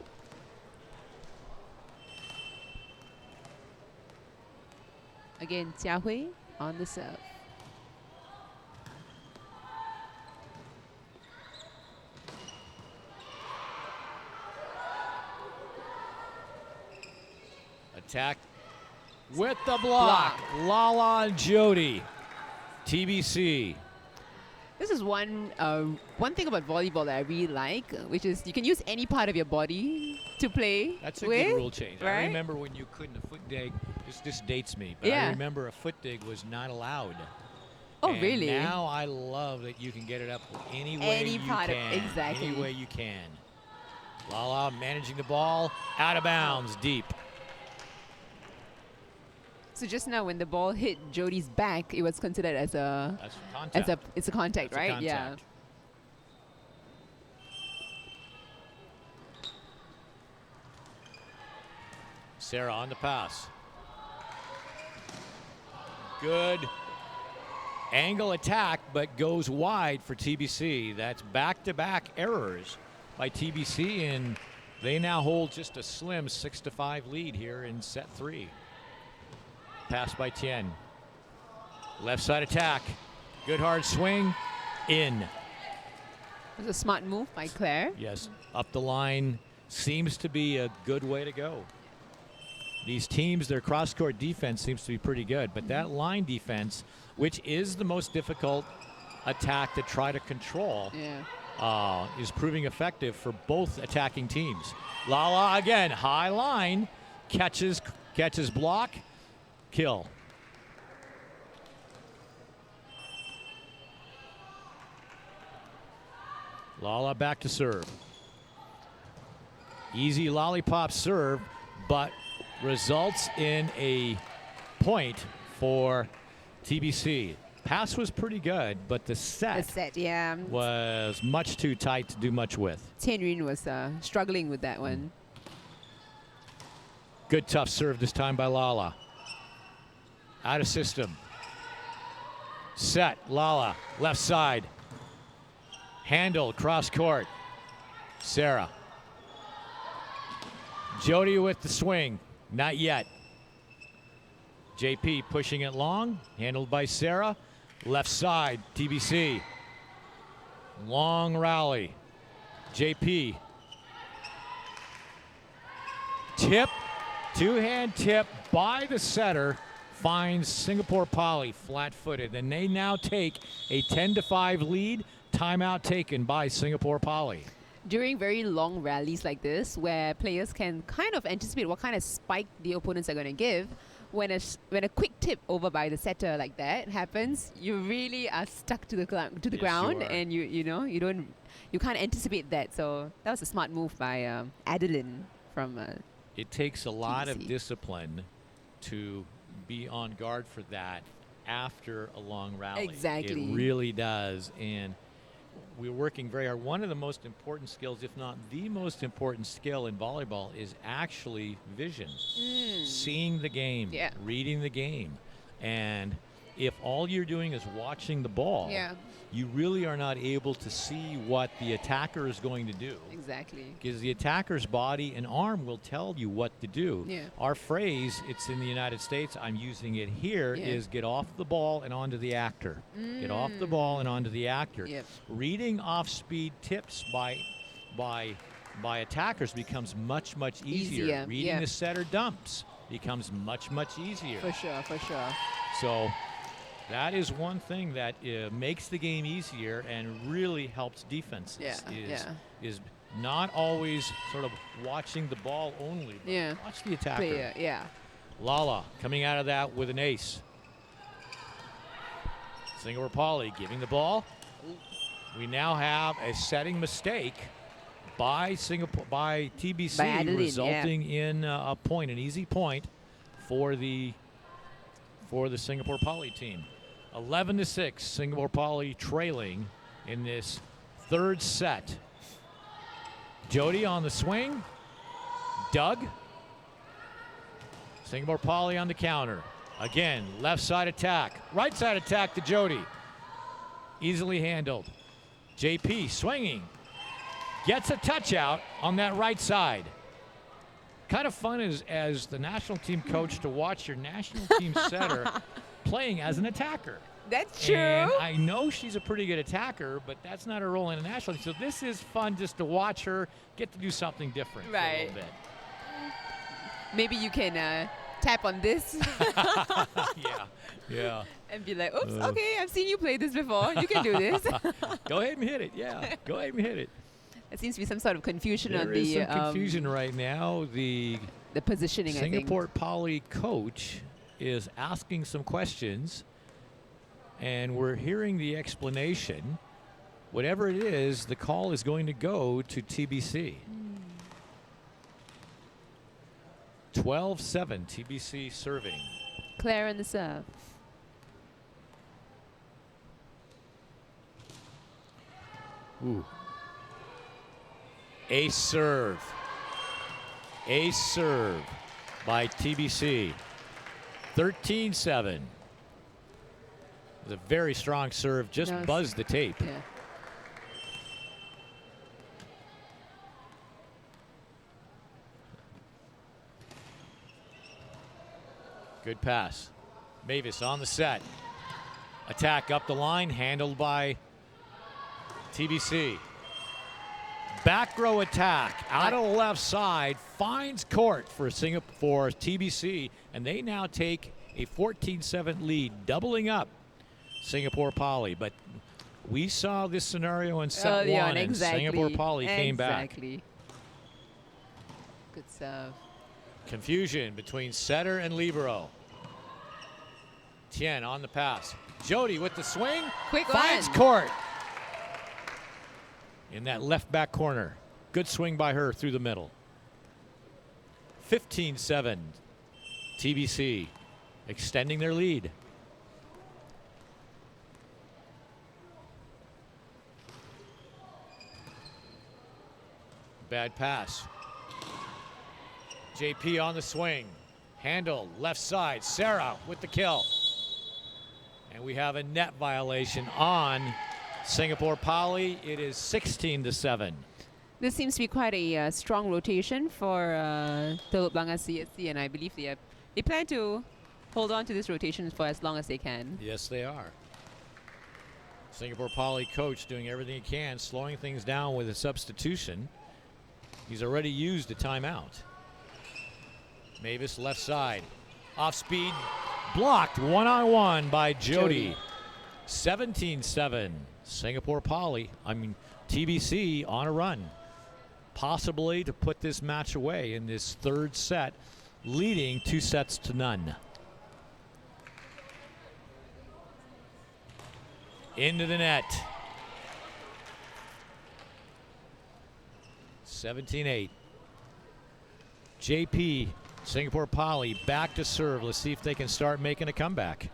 B: Again, Jia Hui on the serve.
A: Attack with the block. Lala and Jody. TBC.
B: This is one thing about volleyball that I really like, which is you can use any part of your body to play.
A: That's a
B: with,
A: good rule change.
B: right?
A: I remember when you couldn't a foot dig. This dates me, but
B: Yeah.
A: I remember a foot dig was not allowed.
B: Oh,
A: And
B: really?
A: Now I love that you can get it up any way
B: Any
A: you
B: part of-
A: can.
B: exactly.
A: Any way you can. Lala managing the ball out of bounds, deep.
B: So just now, when the ball hit Jody's back, it was considered as a
A: That's contact.
B: it's a contact,
A: That's a
B: right?
A: contact. Sarah on the pass. Good angle attack, but goes wide for TBC. That's back-to-back errors by TBC, and they now hold just a slim 6-5 lead here in set 3. Pass by Tien. Left side attack. Good hard swing. In.
B: It was a smart move by Claire.
A: Yes, up the line seems to be a good way to go. These teams, their cross-court defense seems to be pretty good, but that line defense, which is the most difficult attack to try to control, is proving effective for both attacking teams. Lala again, high line, catches block, kill. Lala back to serve. Easy lollipop serve, but results in a point for TBC. Pass was pretty good, but the
B: The
A: set
B: set,
A: was much too tight to do much with.
B: Tian Rin was struggling with that one.
A: Good tough serve this time by Lala. Out of system. Set, Lala, left side. Handle, cross court. Sarah. Jody with the swing. Not yet. JP pushing it long. Handled by Sarah. Left side, TBC. Long rally. JP. Tip. Two-hand tip by the setter. Finds Singapore Poly flat-footed. And they now take a 10-5 lead. Timeout taken by Singapore Poly.
B: During very long rallies like this, where players can kind of anticipate what kind of spike the opponents are going to give, when a quick tip over by the setter like that happens, you really are stuck to the ground,
A: Yes,
B: ground,
A: you are.
B: and you can't anticipate that. So that was a smart move by Adeline from.
A: It takes a lot of
B: TBC.
A: discipline to be on guard for that after a long rally.
B: Exactly.
A: It really does. And we're working very hard. One of the most important skills, if not the most important skill in volleyball, is actually vision. Seeing the game,
B: Yeah.
A: reading the game. And if all you're doing is watching the ball, you really are not able to see what the attacker is going to do.
B: Exactly.
A: Because the attacker's body and arm will tell you what to do.
B: Yeah.
A: Our phrase, it's in the United States, I'm using it here, is get off the ball and onto the actor. Get off the ball and onto the actor.
B: Yep.
A: Reading off-speed tips by attackers becomes much, much easier.
B: Easier,
A: Reading
B: yeah.
A: the setter dumps becomes much, much easier.
B: For sure, for sure.
A: So that is one thing that makes the game easier and really helps defenses. Is not always sort of watching the ball only, but watch the attacker.
B: Player,
A: Lala coming out of that with an ace. Singapore Poly giving the ball. We now have a setting mistake by TBC,
B: By Adeline,
A: resulting in a point, an easy point for the Singapore Poly team. 11-6, Singapore Poly trailing in this third set. Jody on the swing. Doug. Singapore Poly on the counter. Again, left side attack. Right side attack to Jody. Easily handled. JP swinging. Gets a touch out on that right side. Kind of fun as the national team coach to watch your national team setter playing as an attacker.
B: That's true.
A: And I know she's a pretty good attacker, but that's not her role in the national team. So this is fun just to watch her get to do something different for a
B: Right.
A: little bit.
B: Maybe you can tap on this
A: Yeah.
B: and be like, oops, okay, I've seen you play this before. You can do this.
A: Go ahead and hit it. Yeah. Go ahead and hit it.
B: There seems to be some sort of confusion on
A: There is
B: the
A: some confusion right now. The
B: positioning.
A: Singapore Poly coach is asking some questions, and we're hearing the explanation. Whatever it is, the call is going to go to TBC. 12-7, TBC serving.
B: Claire on the serve.
A: Ooh. Ace serve. Ace serve by TBC. 13-7. It was a very strong serve, just buzzed the tape.
B: Yeah.
A: Good pass. Mavis on the set. Attack up the line, handled by TBC. Back row attack out of the left side, finds court for Singapore TBC, and they now take a 14-7 lead, doubling up Singapore Poly. But we saw this scenario in set one, and Singapore Poly came back.
B: Good serve.
A: Confusion between setter and libero. Tien on the pass. Jody with the swing.
B: Quick
A: finds
B: one.
A: court. In that left back corner. Good swing by her through the middle. 15-7. TBC extending their lead. Bad pass. JP on the swing. Handled left side. Sarah with the kill. And we have a net violation on Singapore Poly. It is 16-7.
B: This seems to be quite a strong rotation for Telok Blangah CSC, and I believe they plan to hold on to this rotation for as long as they can.
A: Yes, they are. Singapore Poly coach doing everything he can, slowing things down with a substitution. He's already used a timeout. Mavis left side. Off speed. Blocked one-on-one by Jody. 17-7. Singapore Poly, TBC on a run. Possibly to put this match away in this third set, leading 2-0. Into the net. 17-8. JP, Singapore Poly, back to serve. Let's see if they can start making a comeback.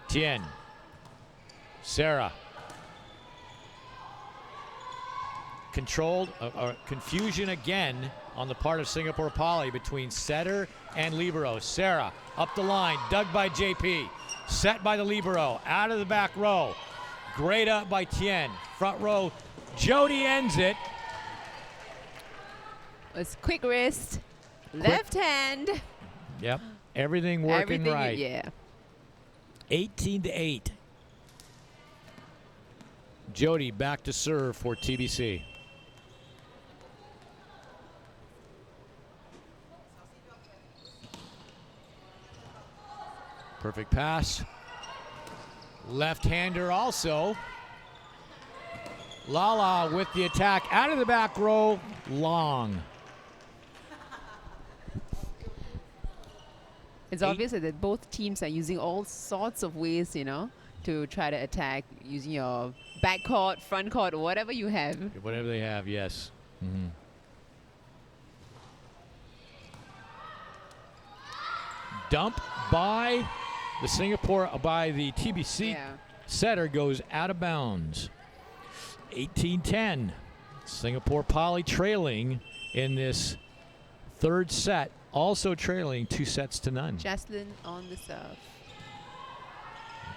A: Tien. Sarah. Controlled, confusion again on the part of Singapore Poly between setter and libero. Sarah up the line, dug by JP. Set by the libero, out of the back row. Great up by Tien. Front row, Jody ends it.
B: It's quick wrist, left hand.
A: Yep, everything working right.
B: Yeah.
A: 18-8. Jody back to serve for TBC. Perfect pass. Left-hander also. Lala with the attack out of the back row. Long.
B: It's obvious that both teams are using all sorts of ways, to try to attack using your back court, front court, whatever you have.
A: Whatever they have, yes. Mm-hmm. Dump by the TBC.
B: Yeah.
A: Setter goes out of bounds. 18-10. Singapore Poly trailing in this third set. Also trailing 2-0.
B: Jaslyn on the serve.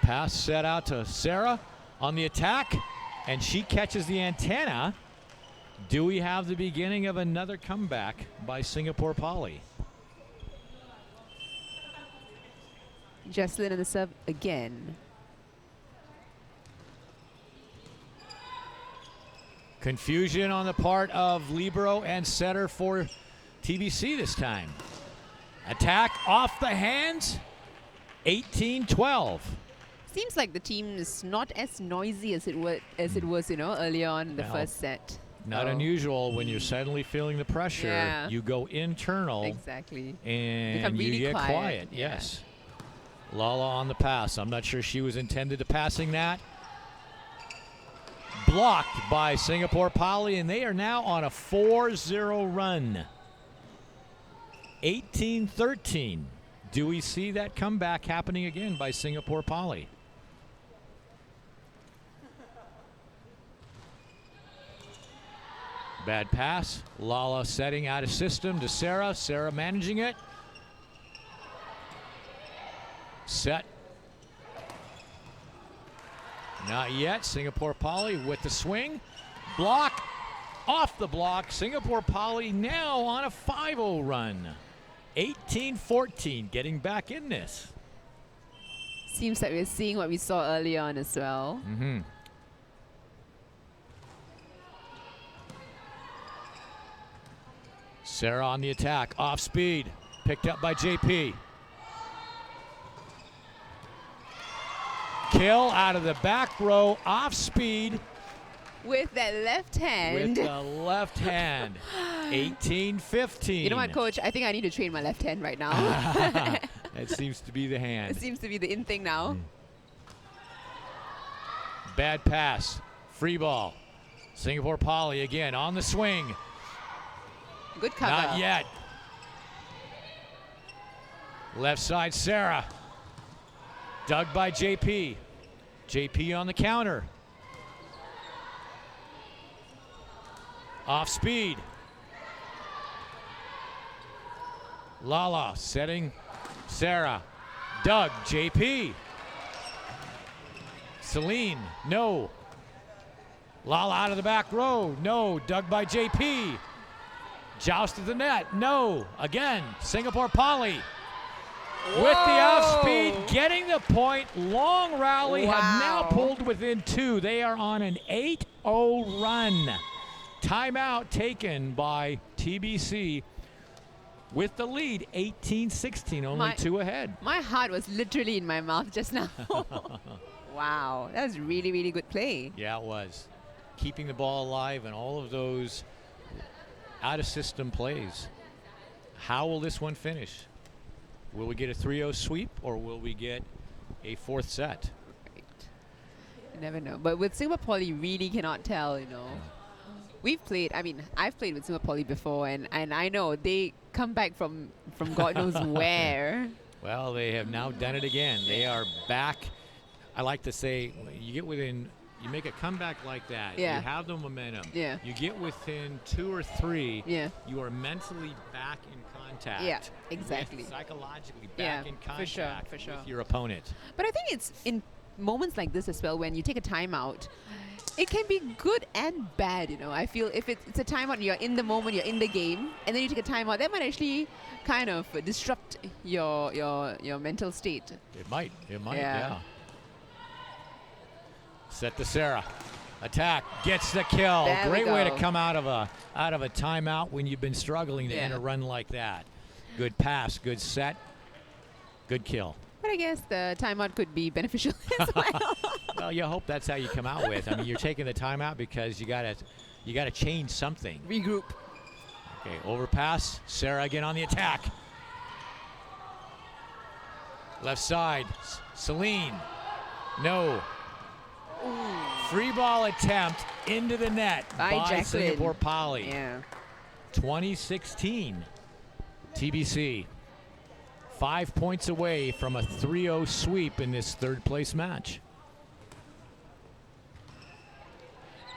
A: Pass set out to Sarah on the attack, and she catches the antenna. Do we have the beginning of another comeback by Singapore Poly?
B: Jaslyn on the serve again.
A: Confusion on the part of libero and setter for TBC this time. Attack off the hands, 18-12.
B: Seems like the team is not as noisy as it was, earlier on in the first set.
A: Not unusual when you're suddenly feeling the pressure.
B: Yeah.
A: You go internal.
B: Exactly.
A: And
B: Become really
A: you get quiet.
B: Yeah.
A: Yes. Lala on the pass. I'm not sure she was intended to passing that. Blocked by Singapore Poly, and they are now on a 4-0 run. 18-13. Do we see that comeback happening again by Singapore Poly? Bad pass. Lala setting out of system to Sarah. Sarah managing it. Set. Not yet. Singapore Poly with the swing. Block. Off the block. Singapore Poly now on a 5-0 run. 18-14. Getting back in this.
B: Seems like we're seeing what we saw early on as well.
A: Mm-hmm. Sarah on the attack. Off speed. Picked up by JP. Kill out of the back row. Off speed.
B: With that left hand.
A: With the left hand. 18-15.
B: You know what, Coach? I think I need to train my left hand right now.
A: That seems to be the hand.
B: It seems to be the in thing now.
A: Bad pass. Free ball. Singapore Poly again on the swing.
B: Good cover.
A: Not yet. Left side, Sarah. Dug by JP. JP on the counter. Off speed. Lala setting Sarah. Dug, JP. Celine, no. Lala out of the back row, no. Dug by JP. Joust at the net, no. Again, Singapore Poly. With the off speed, getting the point. Long rally, have now pulled within 2. They are on an 8-0 run. Timeout taken by TBC with the lead, 18-16, only 2 ahead.
B: My heart was literally in my mouth just now. Wow, that was really, really good play.
A: Yeah, it was. Keeping the ball alive and all of those out-of-system plays. How will this one finish? Will we get a 3-0 sweep or will we get a 4th set?
B: Right. You never know. But with Singapore Poly, you really cannot tell, We've played, I've played with Singapore Poly before, and I know they come back from God knows where.
A: Well, they have now done it again. They are back. I like to say, you make a comeback like that.
B: Yeah.
A: You have the momentum.
B: Yeah.
A: You get within 2 or 3.
B: Yeah.
A: You are mentally back in contact.
B: Yeah, exactly.
A: Psychologically back in contact
B: for sure.
A: with your opponent.
B: But I think it's in moments like this as well, when you take a timeout, it can be good and bad, I feel if it's a timeout, you're in the moment, you're in the game, and then you take a timeout, that might actually kind of disrupt your mental state.
A: It might, yeah. Set to Sarah. Attack, gets the kill.
B: There
A: Great
B: we
A: way to
B: go.
A: come out of a timeout when you've been struggling to end a run like that. Good pass, good set, good kill.
B: But I guess the timeout could be beneficial as well.
A: Well, you hope that's how you come out with. You're taking the timeout because you gotta change something.
B: Regroup.
A: Okay, overpass. Sarah again on the attack. Left side, Celine. No.
B: Ooh.
A: Free ball attempt into the net
B: By Jacqueline.
A: Singapore Poly.
B: Yeah.
A: 2016. TBC. 5 points away from a 3-0 sweep in this 3rd place match.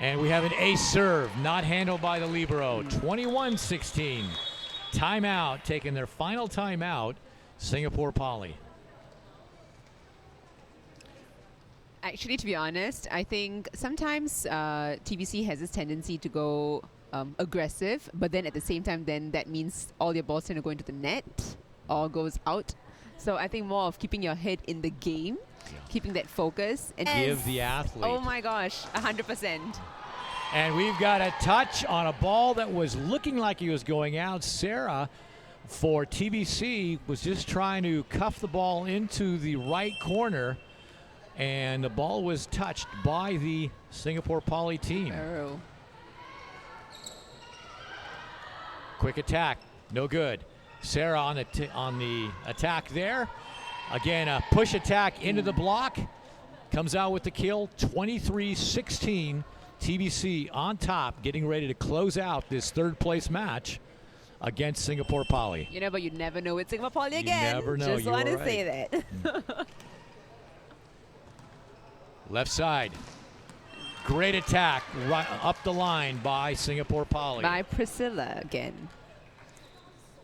A: And we have an ace serve, not handled by the libero. 21-16. Timeout, taking their final timeout, Singapore Poly.
B: Actually, to be honest, I think sometimes TBC has this tendency to go aggressive, but then at the same time, then that means all your balls tend to go into the net or goes out. So I think more of keeping your head in the game, keeping that focus. And
A: give the athlete.
B: Oh my gosh, 100%.
A: And we've got a touch on a ball that was looking like he was going out. Sarah for TBC was just trying to cuff the ball into the right corner, and the ball was touched by the Singapore Poly team.
B: Oh.
A: Quick attack, no good. Sarah on the attack there. Again, a push attack into the block. Comes out with the kill, 23-16. TBC on top, getting ready to close out this third place match against Singapore Poly.
B: You know, but you never know with Singapore Poly again.
A: You never know.
B: Just want to say that.
A: Left side. Great attack right up the line by Singapore Poly.
B: By Priscilla again.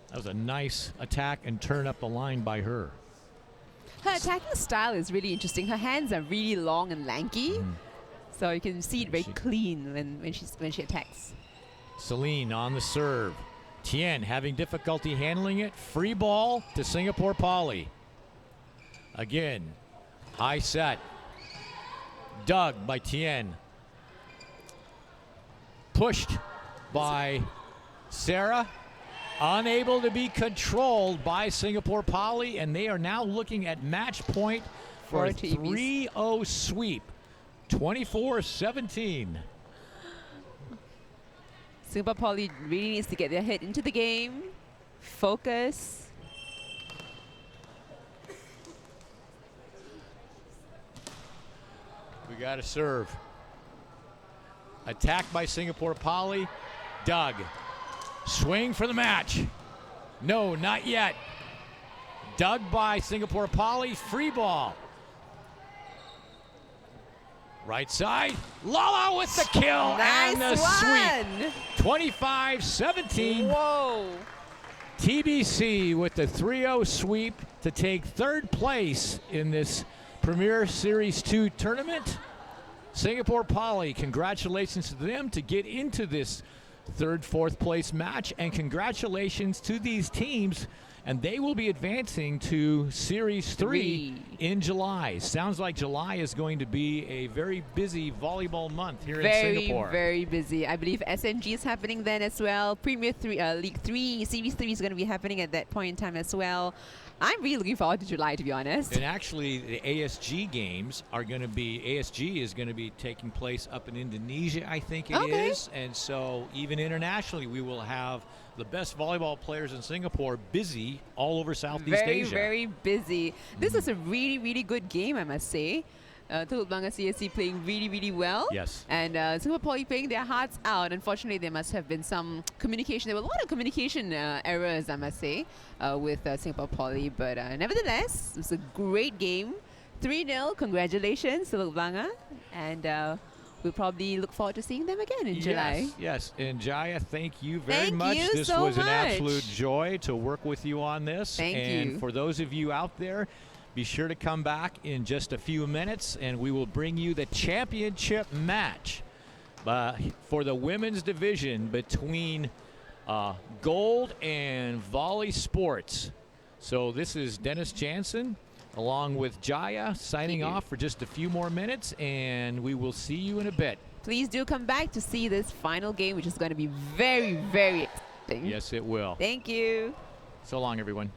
A: That was a nice attack and turn up the line by her.
B: Her attacking style is really interesting. Her hands are really long and lanky. So you can see it very clean when she attacks.
A: Celine on the serve. Tien having difficulty handling it. Free ball to Singapore Poly. Again, high set. Dug by Tien. Pushed by Sarah. Unable to be controlled by Singapore Poly, and they are now looking at match point for a 3-0 sweep. 24-17.
B: Singapore Poly really needs to get their head into the game. Focus.
A: We got to serve. Attack by Singapore Poly. Doug. Swing for the match. No, not yet. Dug by Singapore Poly. Free ball. Right side. Lala with the kill
B: Nice
A: and the sweep. 25-17.
B: Whoa.
A: TBC with the 3-0 sweep to take third place in this Premier Series 2 tournament. Singapore Poly, congratulations to them to get into this third, fourth place match, and congratulations to these teams, and they will be advancing to Series 3 in July. Sounds like July is going to be a very busy volleyball month here in Singapore.
B: Very busy. I believe SNG is happening then as well. Premier 3, League 3, Series 3 is going to be happening at that point in time as well. I'm really looking forward to July, to be honest.
A: And actually, the ASG games are going to be, ASG is going to be taking place up in Indonesia, I think it is. And so even internationally, we will have the best volleyball players in Singapore busy all over Southeast Asia.
B: Very busy. This is a really, really good game, I must say. Telok Blangah CSC playing really, really well.
A: Yes.
B: And Singapore Poly playing their hearts out. Unfortunately, there must have been some communication. There were a lot of communication errors, I must say, with Singapore Poly. But nevertheless, it was a great game. 3-0. Congratulations, Telok Blangah. And we'll probably look forward to seeing them again in July.
A: Yes. And Jaya, thank you very much.
B: Thank you
A: This
B: so
A: was an
B: much.
A: absolute joy to work with you on this.
B: Thank
A: and
B: you.
A: For those of you out there, be sure to come back in just a few minutes, and we will bring you the championship match for the women's division between Gold and Volley Sports. So this is Dennis Jansen along with Jaya signing off for just a few more minutes, and we will see you in a bit.
B: Please do come back to see this final game, which is going to be very, very exciting.
A: Yes, it will.
B: Thank you.
A: So long, everyone.